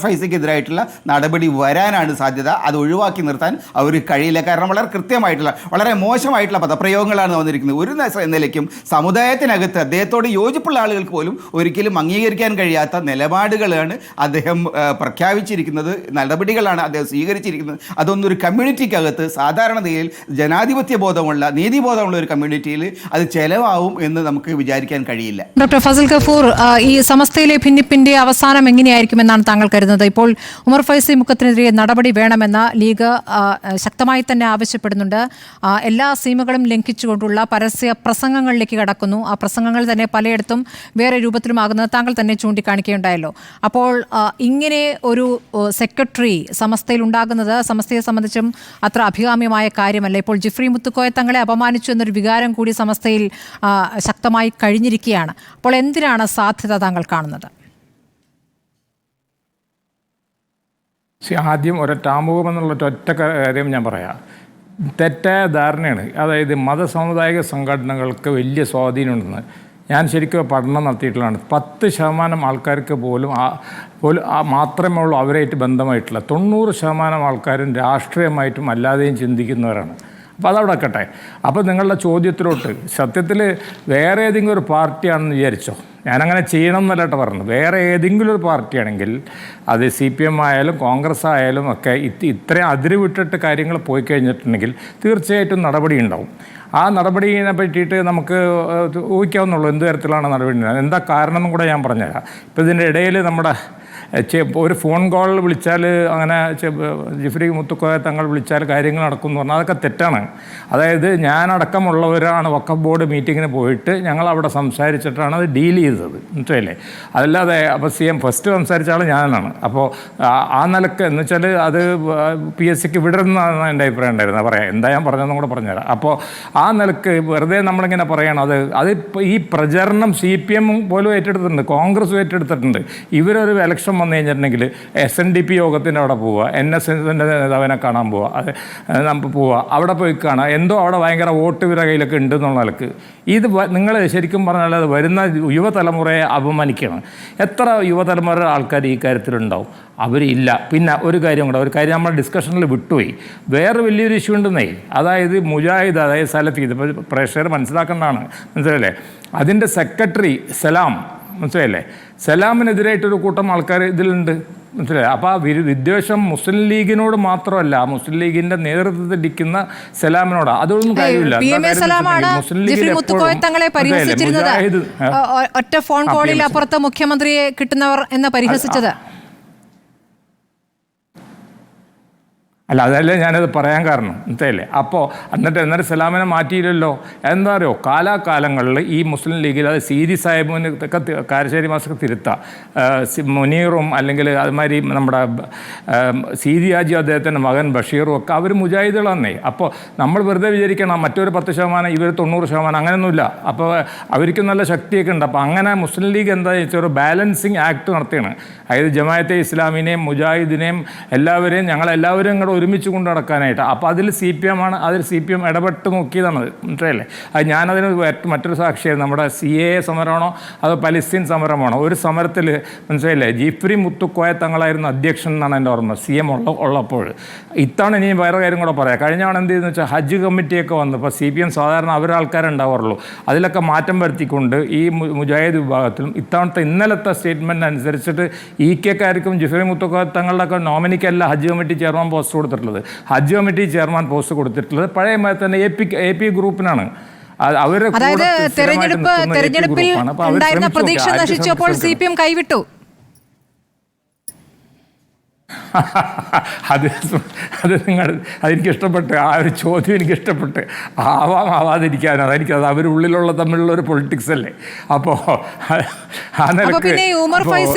ഫൈസിക്കെതിരായിട്ടുള്ള നടപടി വരാനാണ് സാധ്യത. അത് ഒഴിവാക്കി നിർത്താൻ അവർ കഴിയില്ല. കാരണം വളരെ കൃത്യമായിട്ടുള്ള, വളരെ മോശമായിട്ടുള്ള പദപ്രയോഗങ്ങളാണ് വന്നിരിക്കുന്നത്. ഒരു നിലയ്ക്കും സമുദായത്തിനകത്ത് അദ്ദേഹത്തോട് യോജിപ്പുള്ള ആളുകൾക്ക് പോലും ഒരിക്കലും അംഗീകരിക്കാൻ കഴിയാത്ത നിലപാടുകളാണ് അദ്ദേഹം പ്രഖ്യാപിച്ചിരിക്കുന്നത്, നടപടികളാണ് അദ്ദേഹം സ്വീകരിച്ചിരിക്കുന്നത്. അതൊന്നും ഒരു കമ്മ്യൂണിറ്റിക്കകത്ത് സാധാരണ നിലയിൽ ജനാധിപത്യ ബോധമുള്ള, നീതിബോധമുള്ള ഒരു കമ്മ്യൂണിറ്റിയിൽ അത് ചെലവാകും എന്ന് നമുക്ക് വിചാരിക്കാൻ കഴിയില്ല. ഡോക്ടർ ഫസൽ ഗഫൂർ, ഈ സമസ്തയിലെ ഭിന്നിപ്പിന്റെ അവസാനം എങ്ങനെയായിരിക്കുമെന്നാണ് താങ്കൾ കരുതുന്നത്? ഇപ്പോൾ ഉമർ ഫൈസി മുക്കത്തിനെതിരെ നടപടി വേണമെന്ന് ലീഗ് ശക്തമായി തന്നെ ആവശ്യപ്പെടുന്നുണ്ട്. എല്ലാ സീമകളും ലംഘിച്ചുകൊണ്ടുള്ള പരസ്യ പ്രസംഗങ്ങളിലേക്ക് കടക്കുന്നു. ആ പ്രസംഗങ്ങൾ തന്നെ പലയിടത്തും വേറെ രൂപത്തിലുമാകുന്നത് താങ്കൾ തന്നെ ചൂണ്ടിക്കാണിക്കുകയുണ്ടായല്ലോ. അപ്പോൾ ഇങ്ങനെ ഒരു സെക്രട്ടറി സമസ്തയിൽ ഉണ്ടാകുന്നത് സമസ്തയെ സംബന്ധിച്ചും അത്ര അഭികാമ്യമായ കാര്യമല്ല. ഇപ്പോൾ ജിഫ്രി മുത്തുക്കോയ തങ്ങളെ അപമാനിച്ചു എന്നൊരു വികാരം കൂടി സമസ്തയിൽ ശക്തമായി കഴിഞ്ഞിരിക്കുകയാണ്. അപ്പോൾ എന്തിനാണ് സാധ്യത താങ്കൾ കാണുന്നത്? ആദ്യം ഒരൊറ്റാമുഖം എന്നുള്ള ഒറ്റ കാര്യം ഞാൻ പറയാം. തെറ്റായ ധാരണയാണ്. അതായത് മതസാമുദായിക സംഘടനകൾക്ക് വലിയ സ്വാധീനമുണ്ടെന്ന് ഞാൻ ശരിക്കും പഠനം നടത്തിയിട്ടുള്ളതാണ്. 10% ആൾക്കാർക്ക് പോലും മാത്രമേ ഉള്ളൂ അവരായിട്ട് ബന്ധമായിട്ടുള്ള. 90% ആൾക്കാരും രാഷ്ട്രീയമായിട്ടും അല്ലാതെയും ചിന്തിക്കുന്നവരാണ്. അപ്പോൾ അതവിടെ വെക്കട്ടെ. അപ്പോൾ നിങ്ങളുടെ ചോദ്യത്തിലോട്ട്, സത്യത്തിൽ വേറെ ഏതെങ്കിലും ഒരു പാർട്ടിയാണെന്ന് വിചാരിച്ചോ? ഞാനങ്ങനെ ചെയ്യണം എന്നല്ല കേട്ടോ പറഞ്ഞു. വേറെ ഏതെങ്കിലും ഒരു പാർട്ടിയാണെങ്കിൽ അത് CPM ആയാലും കോൺഗ്രസ് ആയാലും ഒക്കെ ഇത്രയും അതിര് വിട്ടിട്ട് കാര്യങ്ങൾ പോയി കഴിഞ്ഞിട്ടുണ്ടെങ്കിൽ തീർച്ചയായിട്ടും നടപടി ഉണ്ടാവും. ആ നടപടിയെ പറ്റിയിട്ട് നമുക്ക് ഊഹിക്കാവുന്നുള്ളൂ എന്ത് തരത്തിലാണ് നടപടി. എന്താ കാരണം എന്നും കൂടെ ഞാൻ പറഞ്ഞുതരാം. ഇപ്പോൾ ഇതിൻ്റെ ഇടയിൽ നമ്മുടെ ഒരു ഫോൺ കോൾ വിളിച്ചാൽ അങ്ങനെ ജിഫ്രി മുത്തുക്കോയ തങ്ങൾ വിളിച്ചാൽ കാര്യങ്ങൾ നടക്കുമെന്ന് പറഞ്ഞാൽ അതൊക്കെ തെറ്റാണ്. അതായത് ഞാനടക്കമുള്ളവരാണ് വഖഫ് ബോർഡ് മീറ്റിങ്ങിന് പോയിട്ട് ഞങ്ങൾ അവിടെ സംസാരിച്ചിട്ടാണ് അത് ഡീൽ ചെയ്തത്, മനസ്സിലല്ലേ? അതല്ലാതെ അപ്പോൾ CM ഫസ്റ്റ് സംസാരിച്ച ആൾ ഞാനാണ്. അപ്പോൾ ആ നിലക്ക് എന്ന് വെച്ചാൽ അത് PSCക്ക് വിടരുന്നതാണ് എൻ്റെ അഭിപ്രായം ഉണ്ടായിരുന്നത്. പറയാം എന്താ ഞാൻ പറഞ്ഞതെന്നും കൂടെ പറഞ്ഞുതരാം. അപ്പോൾ ആ നിലക്ക് വെറുതെ നമ്മളിങ്ങനെ പറയണം. അത് ഈ പ്രചരണം CPM പോലും ഏറ്റെടുത്തിട്ടുണ്ട്, കോൺഗ്രസ് ഏറ്റെടുത്തിട്ടുണ്ട്. ഇവരൊരു ഇലക്ഷൻ വന്നു കഴിഞ്ഞിട്ടുണ്ടെങ്കിൽ SNDP യോഗത്തിൻ്റെ അവിടെ പോവുക, NSSൻ്റെ നേതാവിനെ കാണാൻ പോവുക, അത് നമുക്ക് പോവുക, അവിടെ പോയി കാണുക, എന്തോ അവിടെ ഭയങ്കര വോട്ട് ഇവരുടെ കയ്യിലൊക്കെ ഉണ്ട് എന്നുള്ള നിലക്ക്. ഇത് നിങ്ങൾ ശരിക്കും പറഞ്ഞാൽ അത് വരുന്ന യുവതലമുറയെ അപമാനിക്കണം. എത്ര യുവതലമുറ ആൾക്കാർ ഈ കാര്യത്തിലുണ്ടാവും? അവരില്ല. പിന്നെ ഒരു കാര്യം നമ്മൾ ഡിസ്കഷനിൽ വിട്ടുപോയി. വേറെ വലിയൊരു ഇഷ്യൂ ഉണ്ടെന്നേ, അതായത് മുജാഹിദ്, അതായത് സലഫി, ഇതിപ്പോൾ പ്രേക്ഷകർ മനസ്സിലാക്കേണ്ടതാണ്, മനസ്സിലല്ലേ? അതിൻ്റെ സെക്രട്ടറി സലാം, മനസ്സിലല്ലേ? സലാമിനെതിരായിട്ടൊരു കൂട്ടം ആൾക്കാർ ഇതിലുണ്ട്, മനസ്സിലായി? അപ്പോൾ ആ വിദ്വേഷം മുസ്ലിം ലീഗിനോട് മാത്രമല്ല, മുസ്ലിം ലീഗിൻ്റെ നേതൃത്വത്തിലിരിക്കുന്ന സലാമിനോട് അതൊന്നും കാര്യമില്ല. മുസ്ലിം ലീഗ് തങ്ങളെ പരിഹസിച്ചിരുന്നത് ഒറ്റ ഫോൺ കോളിൽ അപ്പുറത്ത് മുഖ്യമന്ത്രിയെ കിട്ടുന്നവർ എന്ന് പരിഹസിച്ചത്. അല്ല, അതല്ലേ ഞാനത് പറയാൻ കാരണം, മനസ്സിലല്ലേ? അപ്പോൾ എന്നിട്ട് സലാമിനെ മാറ്റിയില്ലല്ലോ. എന്താ പറയുക, കാലാകാലങ്ങളിൽ ഈ മുസ്ലിം ലീഗിൽ അത് സീരി സാഹിബിനൊക്കെ കാരശ്ശേരി മാസ്റ്റർ തിരുത്താം, മുനീറും അല്ലെങ്കിൽ അതുമാതിരി നമ്മുടെ സീരി ഹാജി അദ്ദേഹത്തിൻ്റെ മകൻ ബഷീറും ഒക്കെ അവർ മുജാഹിദുകളാന്നേ. അപ്പോൾ നമ്മൾ വെറുതെ വിചാരിക്കണം മറ്റൊരു 10%, ഇവർ 90%, അങ്ങനെയൊന്നുമില്ല. അപ്പോൾ അവർക്ക് നല്ല ശക്തിയൊക്കെ ഉണ്ട്. അപ്പോൾ അങ്ങനെ മുസ്ലിം ലീഗ് എന്താ വെച്ചാൽ ഒരു ബാലൻസിങ് ആക്ട് നടത്തുകയാണ്. അതായത് ജമാഅത്തെ ഇസ്ലാമിനെയും മുജാഹിദിനെയും എല്ലാവരെയും ഞങ്ങളെല്ലാവരും കൂടെ ഒരുമിച്ച് കൊണ്ട് നടക്കാനായിട്ട്. അപ്പോൾ അതിൽ CPM ആണ്, അതിൽ CPM ഇടപെട്ട് നോക്കിയതാണത്, മനസ്സിലല്ലേ? അത് ഞാനതിന് മറ്റൊരു സാക്ഷിയായിരുന്നു. നമ്മുടെ CAA സമരമാണോ അതോ പലസ്തീൻ സമരമാണോ? ഒരു സമരത്തിൽ, മനസ്സിലല്ലേ, ജിഫ്രി മുത്തുക്കോയ തങ്ങളായിരുന്നു അധ്യക്ഷൻ എന്നാണ് എൻ്റെ ഓർമ്മ, CM ഉള്ളപ്പോൾ. ഇത്തവണ ഇനി വേറെ കാര്യം കൂടെ പറയാം. കഴിഞ്ഞ തവണ എന്ത് ചെയ്യുന്നത് വെച്ചാൽ ഹജ്ജ് കമ്മിറ്റിയൊക്കെ വന്നു. ഇപ്പോൾ CPM സാധാരണ അവരാൾക്കാരുണ്ടാവാറുള്ളൂ, അതിലൊക്കെ മാറ്റം വരുത്തിക്കൊണ്ട് ഈ മുജാഹിദ് വിഭാഗത്തിലും ഇന്നലത്തെ സ്റ്റേറ്റ്മെൻറ്റ് അനുസരിച്ചിട്ട് EKക്കാർക്കും ജിഫ്രി മുത്തുക്കോയ തങ്ങളുടെയൊക്കെ നോമിനിക്കല്ല ഹജ്ജ് കമ്മിറ്റി ചെയർമാൻ പോസ്റ്റ് കൊടുത്തിട്ടുള്ളത്. ഹജ്ജ് കമ്മിറ്റി ചെയർമാൻ പോസ്റ്റ് കൊടുത്തിട്ടുള്ളത് പഴയ തന്നെ AP ഗ്രൂപ്പിനാണ്. അതായത് തെരഞ്ഞെടുപ്പിൽ ഉണ്ടായിരുന്ന പ്രതീക്ഷ നശിച്ചപ്പോൾ CPM കൈവിട്ടു. അതെനിക്കിഷ്ടപ്പെട്ട്, ആ ഒരു ചോദ്യം എനിക്കിഷ്ടപ്പെട്ട്. ആവാതിരിക്കാനോ അതെനിക്കത് അവരുള്ളിലുള്ള തമ്മിലുള്ള ഒരു പൊളിറ്റിക്സ് അല്ലേ. അപ്പോൾ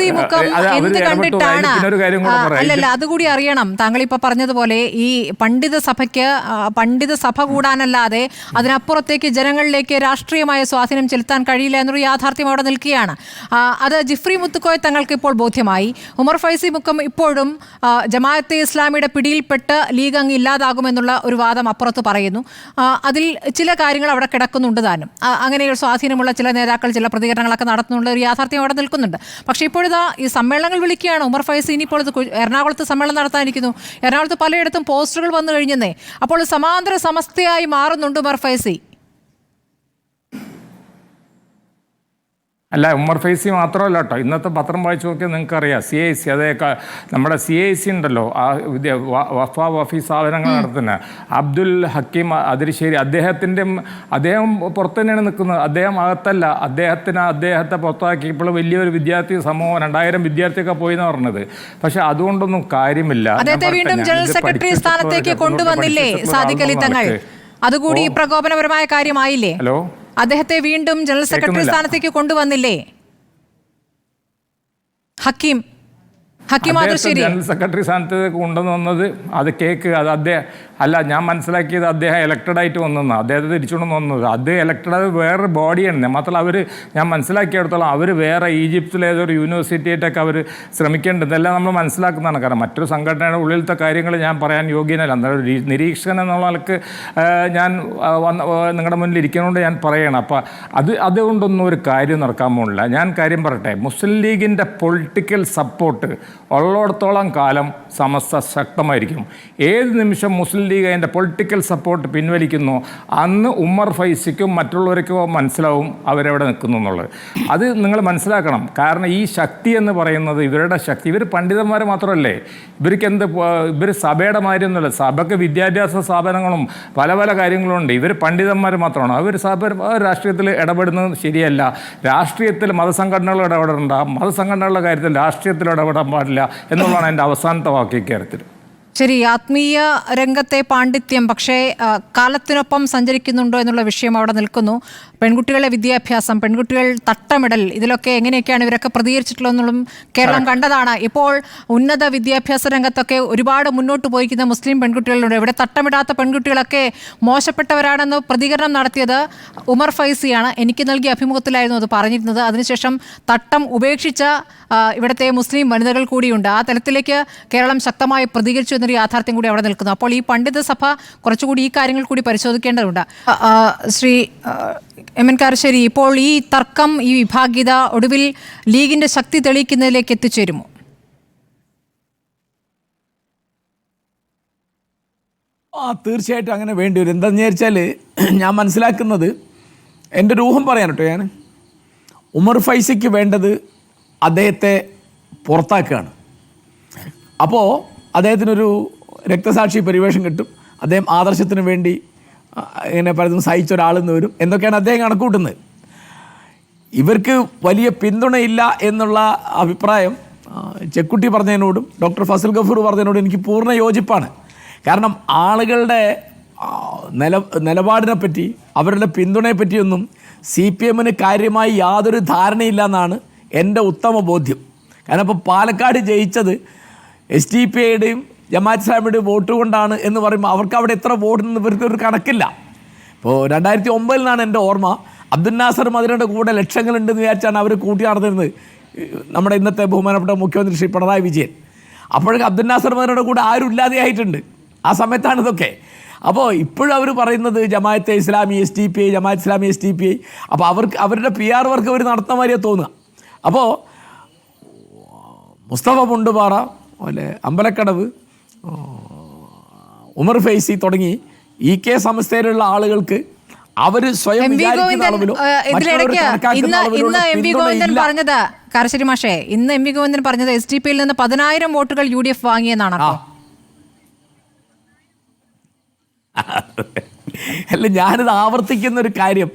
അല്ലല്ല, അതുകൂടി അറിയണം. താങ്കളിപ്പോൾ പറഞ്ഞതുപോലെ ഈ പണ്ഡിത സഭ കൂടാനല്ലാതെ അതിനപ്പുറത്തേക്ക് ജനങ്ങളിലേക്ക് രാഷ്ട്രീയമായ സ്വാധീനം ചെലുത്താൻ കഴിയില്ല എന്നൊരു യാഥാർത്ഥ്യം അവിടെ നിൽക്കുകയാണ്. അത് ജിഫ്രി മുത്തുക്കോയ തങ്ങൾക്ക് ഇപ്പോൾ ബോധ്യമായി. ഉമർ ഫൈസി മുക്കം ഇപ്പോഴും ജമാഅത്തെ ഇസ്ലാമിയുടെ പിടിയിൽപ്പെട്ട് ലീഗ് അങ്ങ് ഇല്ലാതാകുമെന്നുള്ള ഒരു വാദം അപ്പുറത്ത് പറയുന്നു. അതിൽ ചില കാര്യങ്ങൾ അവിടെ കിടക്കുന്നുണ്ട് താനും. അങ്ങനെയുള്ള സ്വാധീനമുള്ള ചില നേതാക്കൾ ചില പ്രതികരണങ്ങളൊക്കെ നടത്തുന്നുള്ള ഒരു യാഥാർത്ഥ്യം അവിടെ നിൽക്കുന്നുണ്ട്. പക്ഷേ ഇപ്പോഴിതാ ഈ സമ്മേളനങ്ങൾ വിളിക്കുകയാണ്. ഉമർ ഫൈസി ഇനിയിപ്പോൾ എറണാകുളത്ത് സമ്മേളനം നടത്താനിരിക്കുന്നു. എറണാകുളത്ത് പലയിടത്തും പോസ്റ്ററുകൾ വന്നു കഴിഞ്ഞെന്നേ. അപ്പോൾ സമാന്തര സമസ്തയായി മാറുന്നുണ്ട് ഉമർ ഫൈസി. അല്ല, ഉമർ ഫൈസി മാത്രമല്ല കേട്ടോ. ഇന്നത്തെ പത്രം വായിച്ചു നോക്കിയാൽ നിങ്ങൾക്കറിയാം, CIC അതേ നമ്മുടെ CIC ഉണ്ടല്ലോ, ആ വഫി സ്ഥാപനങ്ങൾ നടത്തുന്ന അബ്ദുൽ ഹക്കീം അതിരിശ്ശേരി, അദ്ദേഹം പുറത്തു തന്നെയാണ് നിൽക്കുന്നത്. അദ്ദേഹം അകത്തല്ല. അദ്ദേഹത്തെ പുറത്താക്കിയപ്പോൾ വലിയൊരു വിദ്യാർത്ഥി സമൂഹം 2000 വിദ്യാർത്ഥിയൊക്കെ പോയി എന്ന് പറഞ്ഞത്. പക്ഷെ അതുകൊണ്ടൊന്നും കാര്യമില്ല. അദ്ദേഹത്തെ വീണ്ടും ജനറൽ സെക്രട്ടറി സ്ഥാനത്തേക്ക് കൊണ്ടുവന്നില്ലേ സാദിഖ് അലി തങ്ങൾ? അതുകൂടി പ്രകോപനപരമായ കാര്യമായില്ലേ? ഹലോ, അദ്ദേഹത്തെ വീണ്ടും ജനറൽ സെക്രട്ടറി സ്ഥാനത്തേക്ക് കൊണ്ടുവന്നില്ലേ ഹക്കീം ആദർശേരി? ജനറൽ സെക്രട്ടറി സ്ഥാനത്തേക്ക് കൊണ്ടുവന്നത് അത് അദ്ദേഹം അല്ല. ഞാൻ മനസ്സിലാക്കിയത് അദ്ദേഹം ഇലക്റ്റഡ് ആയിട്ട് വന്നതാണ്. അദ്ദേഹത്തെ തിരിച്ചുകൊണ്ട് വന്നത് അദ്ദേഹം ഇലക്റ്റഡ് ആയത് വേറെ ബോഡിയാണ്. മാത്രമല്ല ഞാൻ മനസ്സിലാക്കിയെടുത്തോളം അവർ വേറെ ഈജിപ്തിലെ ഏതൊരു യൂണിവേഴ്സിറ്റി ആയിട്ടൊക്കെ അവർ ശ്രമിക്കേണ്ടത്. ഇതെല്ലാം നമ്മൾ മനസ്സിലാക്കുന്നതാണ്. കാരണം മറ്റൊരു സംഘടനയുടെ ഉള്ളിലത്തെ കാര്യങ്ങൾ ഞാൻ പറയാൻ യോഗ്യനല്ല. അന്നേരം നിരീക്ഷകൻ എന്നുള്ള ആൾക്ക് ഞാൻ നിങ്ങളുടെ മുന്നിൽ ഇരിക്കുന്നതുകൊണ്ട് ഞാൻ പറയണം. അപ്പോൾ അതുകൊണ്ടൊന്നും ഒരു കാര്യം നടക്കാൻ പോകുന്നില്ല. ഞാൻ കാര്യം പറയട്ടെ, മുസ്ലിം ലീഗിൻ്റെ പൊളിറ്റിക്കൽ സപ്പോർട്ട് ഉള്ളിടത്തോളം കാലം സമസ്ത ശക്തമായിരിക്കും. ഏത് നിമിഷം മുസ്ലിം ലീഗ് അതിൻ്റെ പൊളിറ്റിക്കൽ സപ്പോർട്ട് പിൻവലിക്കുന്നു, അന്ന് ഉമർ ഫൈസിക്കും മറ്റുള്ളവർക്കും മനസ്സിലാവും അവരെവിടെ നിൽക്കുന്നു എന്നുള്ളത്. അത് നിങ്ങൾ മനസ്സിലാക്കണം. കാരണം ഈ ശക്തി എന്ന് പറയുന്നത് ഇവരുടെ ശക്തി. ഇവർ പണ്ഡിതന്മാർ മാത്രമല്ലേ, ഇവർ സഭയുടെ മാതിരിയൊന്നുമല്ല. സഭയ്ക്ക് വിദ്യാഭ്യാസ സ്ഥാപനങ്ങളും പല പല കാര്യങ്ങളുണ്ട്. ഇവർ പണ്ഡിതന്മാർ മാത്രമാണ്. അവർ രാഷ്ട്രീയത്തിൽ ഇടപെടുന്നത് ശരിയല്ല. രാഷ്ട്രീയത്തിൽ മതസംഘടനകൾ ഇടപെടേണ്ട, മതസംഘടനകളുടെ കാര്യത്തിൽ രാഷ്ട്രീയത്തിൽ ഇടപെടാൻ പാടില്ല എന്നുള്ളതാണ് എൻ്റെ അവസാനത്തെ വാക്ക് ഇക്കാര്യത്തിൽ. ശരി, ആത്മീയ രംഗത്തെ പാണ്ഡിത്യം പക്ഷേ കാലത്തിനൊപ്പം സഞ്ചരിക്കുന്നുണ്ടോ എന്നുള്ള വിഷയം അവിടെ നിൽക്കുന്നു. പെൺകുട്ടികളുടെ വിദ്യാഭ്യാസം, പെൺകുട്ടികൾ തട്ടമിടൽ, ഇതിലൊക്കെ എങ്ങനെയൊക്കെയാണ് ഇവരൊക്കെ പ്രതികരിച്ചിട്ടുള്ളതെന്നുള്ളതും കേരളം കണ്ടതാണ്. ഇപ്പോൾ ഉന്നത വിദ്യാഭ്യാസ രംഗത്തൊക്കെ ഒരുപാട് മുന്നോട്ട് പോയിരിക്കുന്ന മുസ്ലിം പെൺകുട്ടികളുണ്ട്. ഇവിടെ തട്ടമിടാത്ത പെൺകുട്ടികളൊക്കെ മോശപ്പെട്ടവരാണെന്ന് പ്രതികരണം നടത്തിയത് ഉമർ ഫൈസിയാണ്. എനിക്ക് നൽകിയ അഭിമുഖത്തിലായിരുന്നു അത് പറഞ്ഞിരുന്നത്. അതിനുശേഷം തട്ടം ഉപേക്ഷിച്ച ഇവിടുത്തെ മുസ്ലിം വനിതകൾ കൂടിയുണ്ട്. ആ തലത്തിലേക്ക് കേരളം ശക്തമായി പ്രതികരിച്ചു എന്നൊരു യാഥാർത്ഥ്യം കൂടി അവിടെ നിൽക്കുന്നു. അപ്പോൾ ഈ പണ്ഡിത സഭ കുറച്ചുകൂടി ഈ കാര്യങ്ങൾ കൂടി പരിശോധിക്കേണ്ടതുണ്ട്. ശ്രീ MN കാരശ്ശേരി, ഇപ്പോൾ ഈ തർക്കം, ഈ വിഭാഗീയത ഒടുവിൽ ലീഗിന്റെ ശക്തി തെളിയിക്കുന്നതിലേക്ക് എത്തിച്ചേരുമോ? തീർച്ചയായിട്ടും അങ്ങനെ വേണ്ടി വരും. എന്താണെന്ന് വിചാരിച്ചാൽ ഞാൻ മനസ്സിലാക്കുന്നത്, എൻ്റെ ഒരു ഊഹം പറയാൻ കേട്ടോ, ഞാൻ ഉമർ ഫൈസിക്ക് വേണ്ടത് അദ്ദേഹത്തെ പുറത്താക്കുകയാണ്. അപ്പോൾ അദ്ദേഹത്തിനൊരു രക്തസാക്ഷി പരിവേഷം കിട്ടും. അദ്ദേഹം ആദർശത്തിന് വേണ്ടി ഇങ്ങനെ പലതും സഹിച്ച ഒരാളെന്ന് വരും എന്നൊക്കെയാണ് അദ്ദേഹം കണക്കൂട്ടുന്നത്. ഇവർക്ക് വലിയ പിന്തുണയില്ല എന്നുള്ള അഭിപ്രായം ചെക്കുട്ടി പറഞ്ഞതിനോടും ഡോക്ടർ ഫസൽ ഗഫൂർ പറഞ്ഞതിനോടും എനിക്ക് പൂർണ്ണ യോജിപ്പാണ്. കാരണം ആളുകളുടെ നിലപാടിനെ പറ്റി, അവരുടെ പിന്തുണയെ പറ്റിയൊന്നും CPMന് കാര്യമായി യാതൊരു ധാരണയില്ല എന്നാണ് എൻ്റെ ഉത്തമ ബോധ്യം. കാരണം ഇപ്പോൾ പാലക്കാട് ജയിച്ചത് SDPIയുടെയും ജമാഅത്ത് ഇസ്ലാമിയുടെയും വോട്ട് കൊണ്ടാണ് എന്ന് പറയുമ്പോൾ അവർക്ക് അവിടെ എത്ര വോട്ടെന്ന് ഇവർക്ക് ഒരു കണക്കില്ല. ഇപ്പോൾ 2009 എൻ്റെ ഓർമ്മ, അബ്ദുൽ നാസർ മദീനയുടെ കൂടെ ലക്ഷങ്ങളുണ്ടെന്ന് വിചാരിച്ചാണ് അവർ കൂട്ടി നടന്നിരുന്നത് നമ്മുടെ ഇന്നത്തെ ബഹുമാനപ്പെട്ട മുഖ്യമന്ത്രി ശ്രീ പിണറായി വിജയൻ. അപ്പോഴേക്കും അബ്ദുൽ നാസർ മദീനയുടെ കൂടെ ആരും ഇല്ലാതെയായിട്ടുണ്ട്. ആ സമയത്താണ് ഇതൊക്കെ. അപ്പോൾ ഇപ്പോഴും അവർ പറയുന്നത് ജമാഅത്തെ ഇസ്ലാമി SDPI, ജമാഅത്ത് ഇസ്ലാമി SDPI. അപ്പോൾ അവരുടെ PR വർക്ക് അവർ നടത്തുന്ന മാതിരിയാണ് തോന്നുക. അപ്പോൾ മുസ്തഫ മുണ്ടുപാറ, അതുപോലെ അമ്പലക്കടവ്, ഉമർ ഫൈസി തുടങ്ങി EK സംസ്ഥയിലുള്ള ആളുകൾക്ക് അവർ സ്വയം വിചാരിക്കുന്ന അളവിലോ പറഞ്ഞത് കാരശ്ശേരി മാഷേ, ഇന്ന് MV ഗോവിന്ദൻ പറഞ്ഞത് SDPIയിൽ നിന്ന് 10,000 വോട്ടുകൾ UDF വാങ്ങിയെന്നാണ്. അല്ല, ഞാനിത് ആവർത്തിക്കുന്ന ഒരു കാര്യം,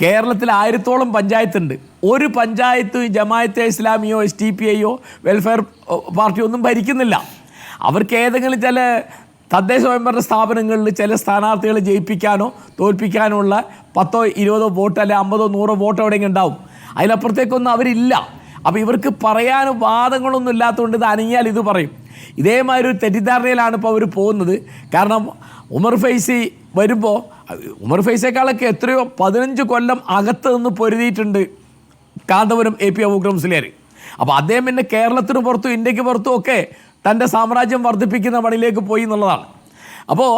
കേരളത്തിൽ 1000-ഓളം പഞ്ചായത്തുണ്ട്. ഒരു പഞ്ചായത്ത് ജമാഅത്തെ ഇസ്ലാമിയോ SDPIയോ വെൽഫെയർ പാർട്ടിയോ ഒന്നും ഭരിക്കുന്നില്ല. അവർക്ക് ഏതെങ്കിലും ചില തദ്ദേശ സ്വയംഭരണ സ്ഥാപനങ്ങളിൽ ചില സ്ഥാനാർത്ഥികളെ ജയിപ്പിക്കാനോ തോൽപ്പിക്കാനോ ഉള്ള 10-20 വോട്ട്, അല്ലെ 50-100 വോട്ട് എവിടെയെങ്കിലും ഉണ്ടാവും. അതിലപ്പുറത്തേക്കൊന്നും അവരില്ല. അപ്പോൾ ഇവർക്ക് പറയാനും വാദങ്ങളൊന്നും ഇല്ലാത്തതുകൊണ്ട് ഇത് അനങ്ങിയാൽ ഇത് പറയും. ഇതേമാതിരി ഒരു തെറ്റിദ്ധാരണയിലാണ് ഇപ്പോൾ അവർ പോകുന്നത്. കാരണം ഉമർ ഫൈസി വരുമ്പോൾ, ഉമർ ഫൈസിയേക്കാളൊക്കെ എത്രയോ 15 കൊല്ലം അകത്ത് നിന്ന് പൊരുതിയിട്ടുണ്ട് കാന്തപുരം AP അബൂബക്കർ മുസ്ലിയാർ. അപ്പോൾ അദ്ദേഹം പിന്നെ കേരളത്തിന് പുറത്തും ഇന്ത്യക്ക് പുറത്തും ഒക്കെ തൻ്റെ സാമ്രാജ്യം വർദ്ധിപ്പിക്കുന്ന പണിയിലേക്ക് പോയി എന്നുള്ളതാണ്. അപ്പോൾ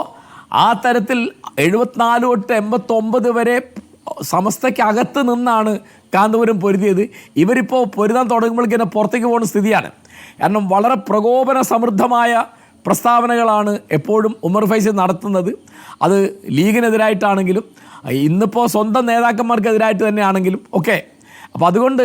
ആ തരത്തിൽ 74 തൊട്ട് 89 വരെ സമസ്തയ്ക്കകത്ത് നിന്നാണ് കാന്തപുരം പൊരുതിയത്. ഇവരിപ്പോൾ പൊരുതാൻ തുടങ്ങുമ്പോഴേക്കും പുറത്തേക്ക് പോകുന്ന സ്ഥിതിയാണ്. കാരണം വളരെ പ്രകോപന സമൃദ്ധമായ പ്രസ്താവനകളാണ് എപ്പോഴും ഉമർ ഫൈസി നടത്തുന്നത്. അത് ലീഗിനെതിരായിട്ടാണെങ്കിലും ഇന്നിപ്പോൾ സ്വന്തം നേതാക്കന്മാർക്കെതിരായിട്ട് തന്നെയാണെങ്കിലും ഒക്കെ. അപ്പോൾ അതുകൊണ്ട്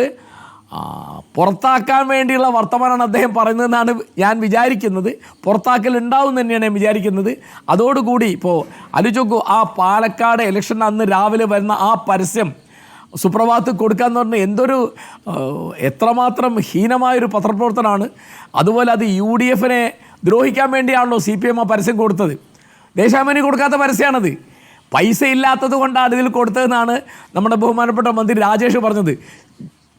പുറത്താക്കാൻ വേണ്ടിയുള്ള വർത്തമാനമാണ് അദ്ദേഹം പറയുന്നതെന്നാണ് ഞാൻ വിചാരിക്കുന്നത്. പുറത്താക്കൽ ഉണ്ടാവും തന്നെയാണ് ഞാൻ വിചാരിക്കുന്നത്. അതോടുകൂടി ഇപ്പോൾ ആലോചിച്ചു, ആ പാലക്കാട് ഇലക്ഷൻ അന്ന് രാവിലെ വരുന്ന ആ പരസ്യം സുപ്രഭാത്ത് കൊടുക്കാന്ന് പറഞ്ഞാൽ എന്തൊരു എത്രമാത്രം ഹീനമായൊരു പത്രപ്രവർത്തനമാണ്. അതുപോലെ അത് UDFനെ ദ്രോഹിക്കാൻ വേണ്ടിയാണല്ലോ CPM ആ പരസ്യം കൊടുത്തത്. ദേശാഭിമാനി കൊടുക്കാത്ത പരസ്യമാണത്. പൈസ ഇല്ലാത്തത് കൊണ്ടാണ് ഇതിൽ കൊടുത്തതെന്നാണ് നമ്മുടെ ബഹുമാനപ്പെട്ട മന്ത്രി രാജേഷ് പറഞ്ഞത്.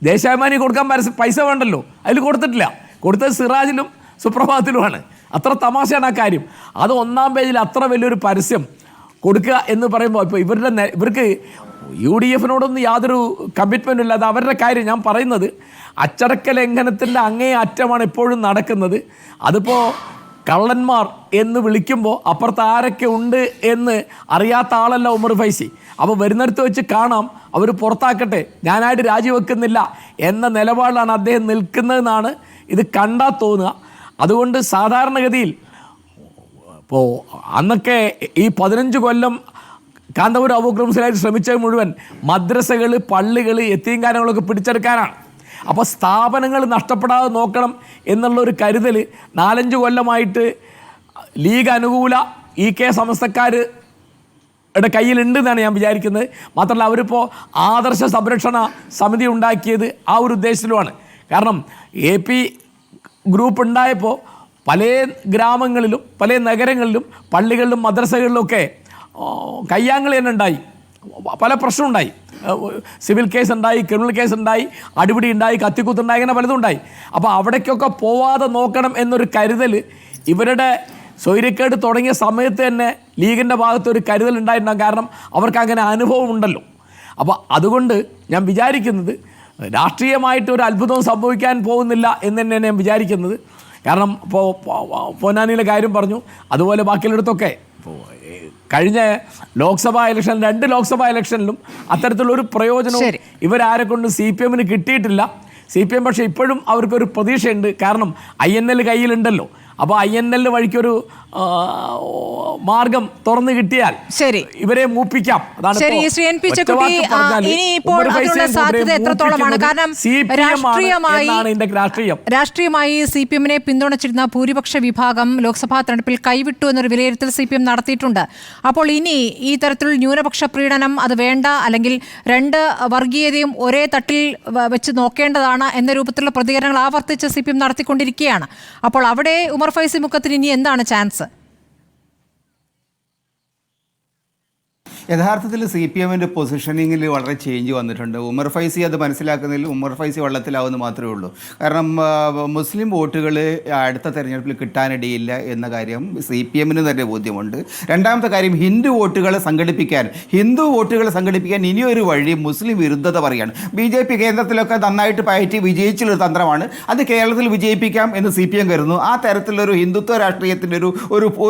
ദേശാഭിമാനി കൊടുക്കാൻ പൈസ വേണ്ടല്ലോ, അതിൽ കൊടുത്തിട്ടില്ല. കൊടുത്തത് സിറാജിലും സുപ്രഭാതത്തിലുമാണ്. അത്ര തമാശയാണ് ആ കാര്യം. അത് 1-ാം പേജിൽ അത്ര വലിയൊരു പരസ്യം കൊടുക്കുക എന്ന് പറയുമ്പോൾ ഇപ്പോൾ ഇവർക്ക് UDFനോടൊന്നും യാതൊരു കമ്മിറ്റ്മെൻറ്റും ഇല്ല. അത് അവരുടെ കാര്യം. ഞാൻ പറയുന്നത് അച്ചടക്ക ലംഘനത്തിൻ്റെ അങ്ങേ അറ്റമാണ് എപ്പോഴും നടക്കുന്നത്. അതിപ്പോൾ കള്ളന്മാർ എന്ന് വിളിക്കുമ്പോൾ അപ്പുറത്ത് ആരൊക്കെ ഉണ്ട് എന്ന് അറിയാത്ത ആളല്ല ഉമർ ഫൈസി. അപ്പോൾ വരുന്നിടത്ത് വെച്ച് കാണാം, അവർ പുറത്താക്കട്ടെ, ഞാനായിട്ട് രാജിവെക്കുന്നില്ല എന്ന നിലപാടിലാണ് അദ്ദേഹം നിൽക്കുന്നതെന്നാണ് ഇത് കണ്ടാൽ തോന്നുക. അതുകൊണ്ട് സാധാരണഗതിയിൽ ഇപ്പോൾ അന്നൊക്കെ ഈ 15 കൊല്ലം കാന്തപുരം അബൂബക്കർ മുസ്ലിയാർ ശ്രമിച്ചത് മുഴുവൻ മദ്രസകൾ, പള്ളികൾ, യതീംഖാനകളൊക്കെ പിടിച്ചെടുക്കാനാണ്. അപ്പോൾ സ്ഥാപനങ്ങൾ നഷ്ടപ്പെടാതെ നോക്കണം എന്നുള്ളൊരു കരുതൽ 4-5 കൊല്ലമായിട്ട് ലീഗ് അനുകൂല EK സമസ്തക്കാരുടെ കയ്യിലുണ്ടെന്നാണ് ഞാൻ വിചാരിക്കുന്നത്. മാത്രമല്ല അവരിപ്പോൾ ആദർശ സംരക്ഷണ സമിതി ഉണ്ടാക്കിയത് ആ ഒരു ഉദ്ദേശത്തിലുമാണ്. കാരണം AP ഗ്രൂപ്പ് ഉണ്ടായപ്പോൾ പല ഗ്രാമങ്ങളിലും പല നഗരങ്ങളിലും പള്ളികളിലും മദ്രസകളിലുമൊക്കെ കയ്യാങ്കളി തന്നെ ഉണ്ടായി, പല പ്രശ്നമുണ്ടായി. സിവിൽ കേസ് ഉണ്ടായി, ക്രിമിനൽ കേസ് ഉണ്ടായി, അടിപിടി ഉണ്ടായി, കത്തിക്കുത്തുണ്ടായി, അങ്ങനെ പലതും ഉണ്ടായി. അപ്പോൾ അവിടേക്കൊക്കെ പോവാതെ നോക്കണം എന്നൊരു കരുതൽ ഇവരുടെ സ്വൈര്യക്കേട് തുടങ്ങിയ സമയത്ത് തന്നെ ലീഗിൻ്റെ ഭാഗത്തൊരു കരുതൽ ഉണ്ടായിട്ടുണ്ടാകും. കാരണം അവർക്ക് അങ്ങനെ അനുഭവം ഉണ്ടല്ലോ. അപ്പോൾ അതുകൊണ്ട് ഞാൻ വിചാരിക്കുന്നത് രാഷ്ട്രീയമായിട്ട് ഒരു അത്ഭുതവും സംഭവിക്കാൻ പോകുന്നില്ല എന്ന് തന്നെയാണ് ഞാൻ വിചാരിക്കുന്നത്. കാരണം ഇപ്പോൾ പൊന്നാനിയിലെ കാര്യം പറഞ്ഞു, അതുപോലെ ബാക്കിയുള്ളിടത്തൊക്കെ കഴിഞ്ഞ ലോക്സഭാ ഇലക്ഷൻ 2 ലോക്സഭാ ഇലക്ഷനിലും അത്തരത്തിലുള്ളൊരു പ്രയോജനവും ഇവരാരെ കൊണ്ട് CPMന് കിട്ടിയിട്ടില്ല. CPM പക്ഷേ ഇപ്പോഴും അവർക്കൊരു പ്രതീക്ഷയുണ്ട്. കാരണം INL കയ്യിലുണ്ടല്ലോ. അപ്പോൾ INL വഴിക്കൊരു മാർഗം തുറന്നു കിട്ടിയാൽ ഇവരെ മൂപ്പിക്കാം. രാഷ്ട്രീയമായി CPMനെ പിന്തുണച്ചിരുന്ന ഭൂരിപക്ഷ വിഭാഗം ലോക്സഭാ തെരഞ്ഞെടുപ്പിൽ കൈവിട്ടു എന്നൊരു വിലയിരുത്തൽ CPM നടത്തിയിട്ടുണ്ട്. അപ്പോൾ ഇനി ഈ തരത്തിൽ ന്യൂനപക്ഷ പ്രീണനം അത് വേണ്ട, അല്ലെങ്കിൽ 2 വർഗീയതയും ഒരേ തട്ടിൽ വെച്ച് നോക്കേണ്ടതാണ് എന്ന രൂപത്തിലുള്ള പ്രതികരണങ്ങൾ ആവർത്തിച്ച് CPM നടത്തിക്കൊണ്ടിരിക്കുകയാണ്. അപ്പോൾ അവിടെ ഉമർ ഫൈസി മുഖത്തിന് ഇനി എന്താണ് ചാൻസ്? യഥാർത്ഥത്തിൽ CPMൻ്റെ പൊസിഷനിങ്ങിൽ വളരെ ചേഞ്ച് വന്നിട്ടുണ്ട്. ഉമർ ഫൈസി അത് മനസ്സിലാക്കുന്നതിൽ ഉമർ ഫൈസി വെള്ളത്തിലാവുമെന്ന് മാത്രമേ ഉള്ളൂ. കാരണം മുസ്ലിം വോട്ടുകൾ അടുത്ത തെരഞ്ഞെടുപ്പിൽ കിട്ടാനിടയില്ല എന്ന കാര്യം CPMന് തന്നെ ബോധ്യമുണ്ട്. രണ്ടാമത്തെ കാര്യം, ഹിന്ദു വോട്ടുകളെ സംഘടിപ്പിക്കാൻ ഇനിയൊരു വഴി മുസ്ലിം വിരുദ്ധത പറയുകയാണ്. BJP കേന്ദ്രത്തിലൊക്കെ നന്നായിട്ട് പയറ്റി വിജയിച്ചുള്ളൊരു തന്ത്രമാണ്. അത് കേരളത്തിൽ വിജയിപ്പിക്കാം എന്ന് CPM കരുതുന്നു. ആ തരത്തിലൊരു ഹിന്ദുത്വ രാഷ്ട്രീയത്തിൻ്റെ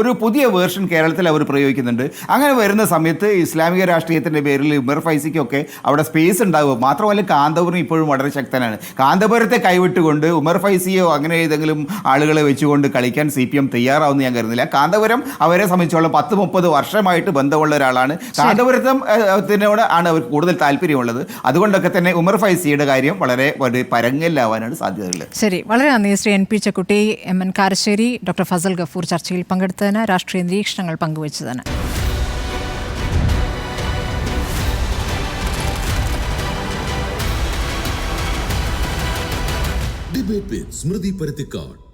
ഒരു പുതിയ വേർഷൻ കേരളത്തിൽ അവർ പ്രയോഗിക്കുന്നുണ്ട്. അങ്ങനെ വരുന്ന സമയത്ത് ഇസ്ലാമിക രാഷ്ട്രീയത്തിൻ്റെ പേരിൽ ഉമർ ഫൈസിക്കൊക്കെ അവിടെ സ്പേസ് ഉണ്ടാകും. മാത്രമല്ല കാന്തപുരം ഇപ്പോഴും വളരെ ശക്തനാണ്. കാന്തപുരത്തെ കൈവിട്ടുകൊണ്ട് ഉമർ ഫൈസിയോ അങ്ങനെ ഏതെങ്കിലും ആളുകളെ വെച്ചുകൊണ്ട് കളിക്കാൻ CPM തയ്യാറാവുമെന്ന് ഞാൻ കരുതുന്നില്ല. കാന്തപുരം അവരെ സംബന്ധിച്ചോളം 10-30 വർഷമായിട്ട് ബന്ധമുള്ള ഒരാളാണ്. കാന്തപുരത്തിനോട് ആണ് അവർക്ക് കൂടുതൽ താല്പര്യമുള്ളത്. അതുകൊണ്ടൊക്കെ തന്നെ ഉമർ ഫൈസിയുടെ കാര്യം വളരെ പരങ്ങല്ലാവാനാണ് സാധ്യതയുള്ളത്. ശരി, വളരെ നന്ദി Shri NP Chekkutty, MN Karassery, doctor Fazal Gafoor ചർച്ചയിൽ പങ്കെടുത്തതിന്, രാഷ്ട്രീയ നിരീക്ഷണങ്ങൾ പങ്കുവച്ചതിന്. Debate with Smriti Parittikad.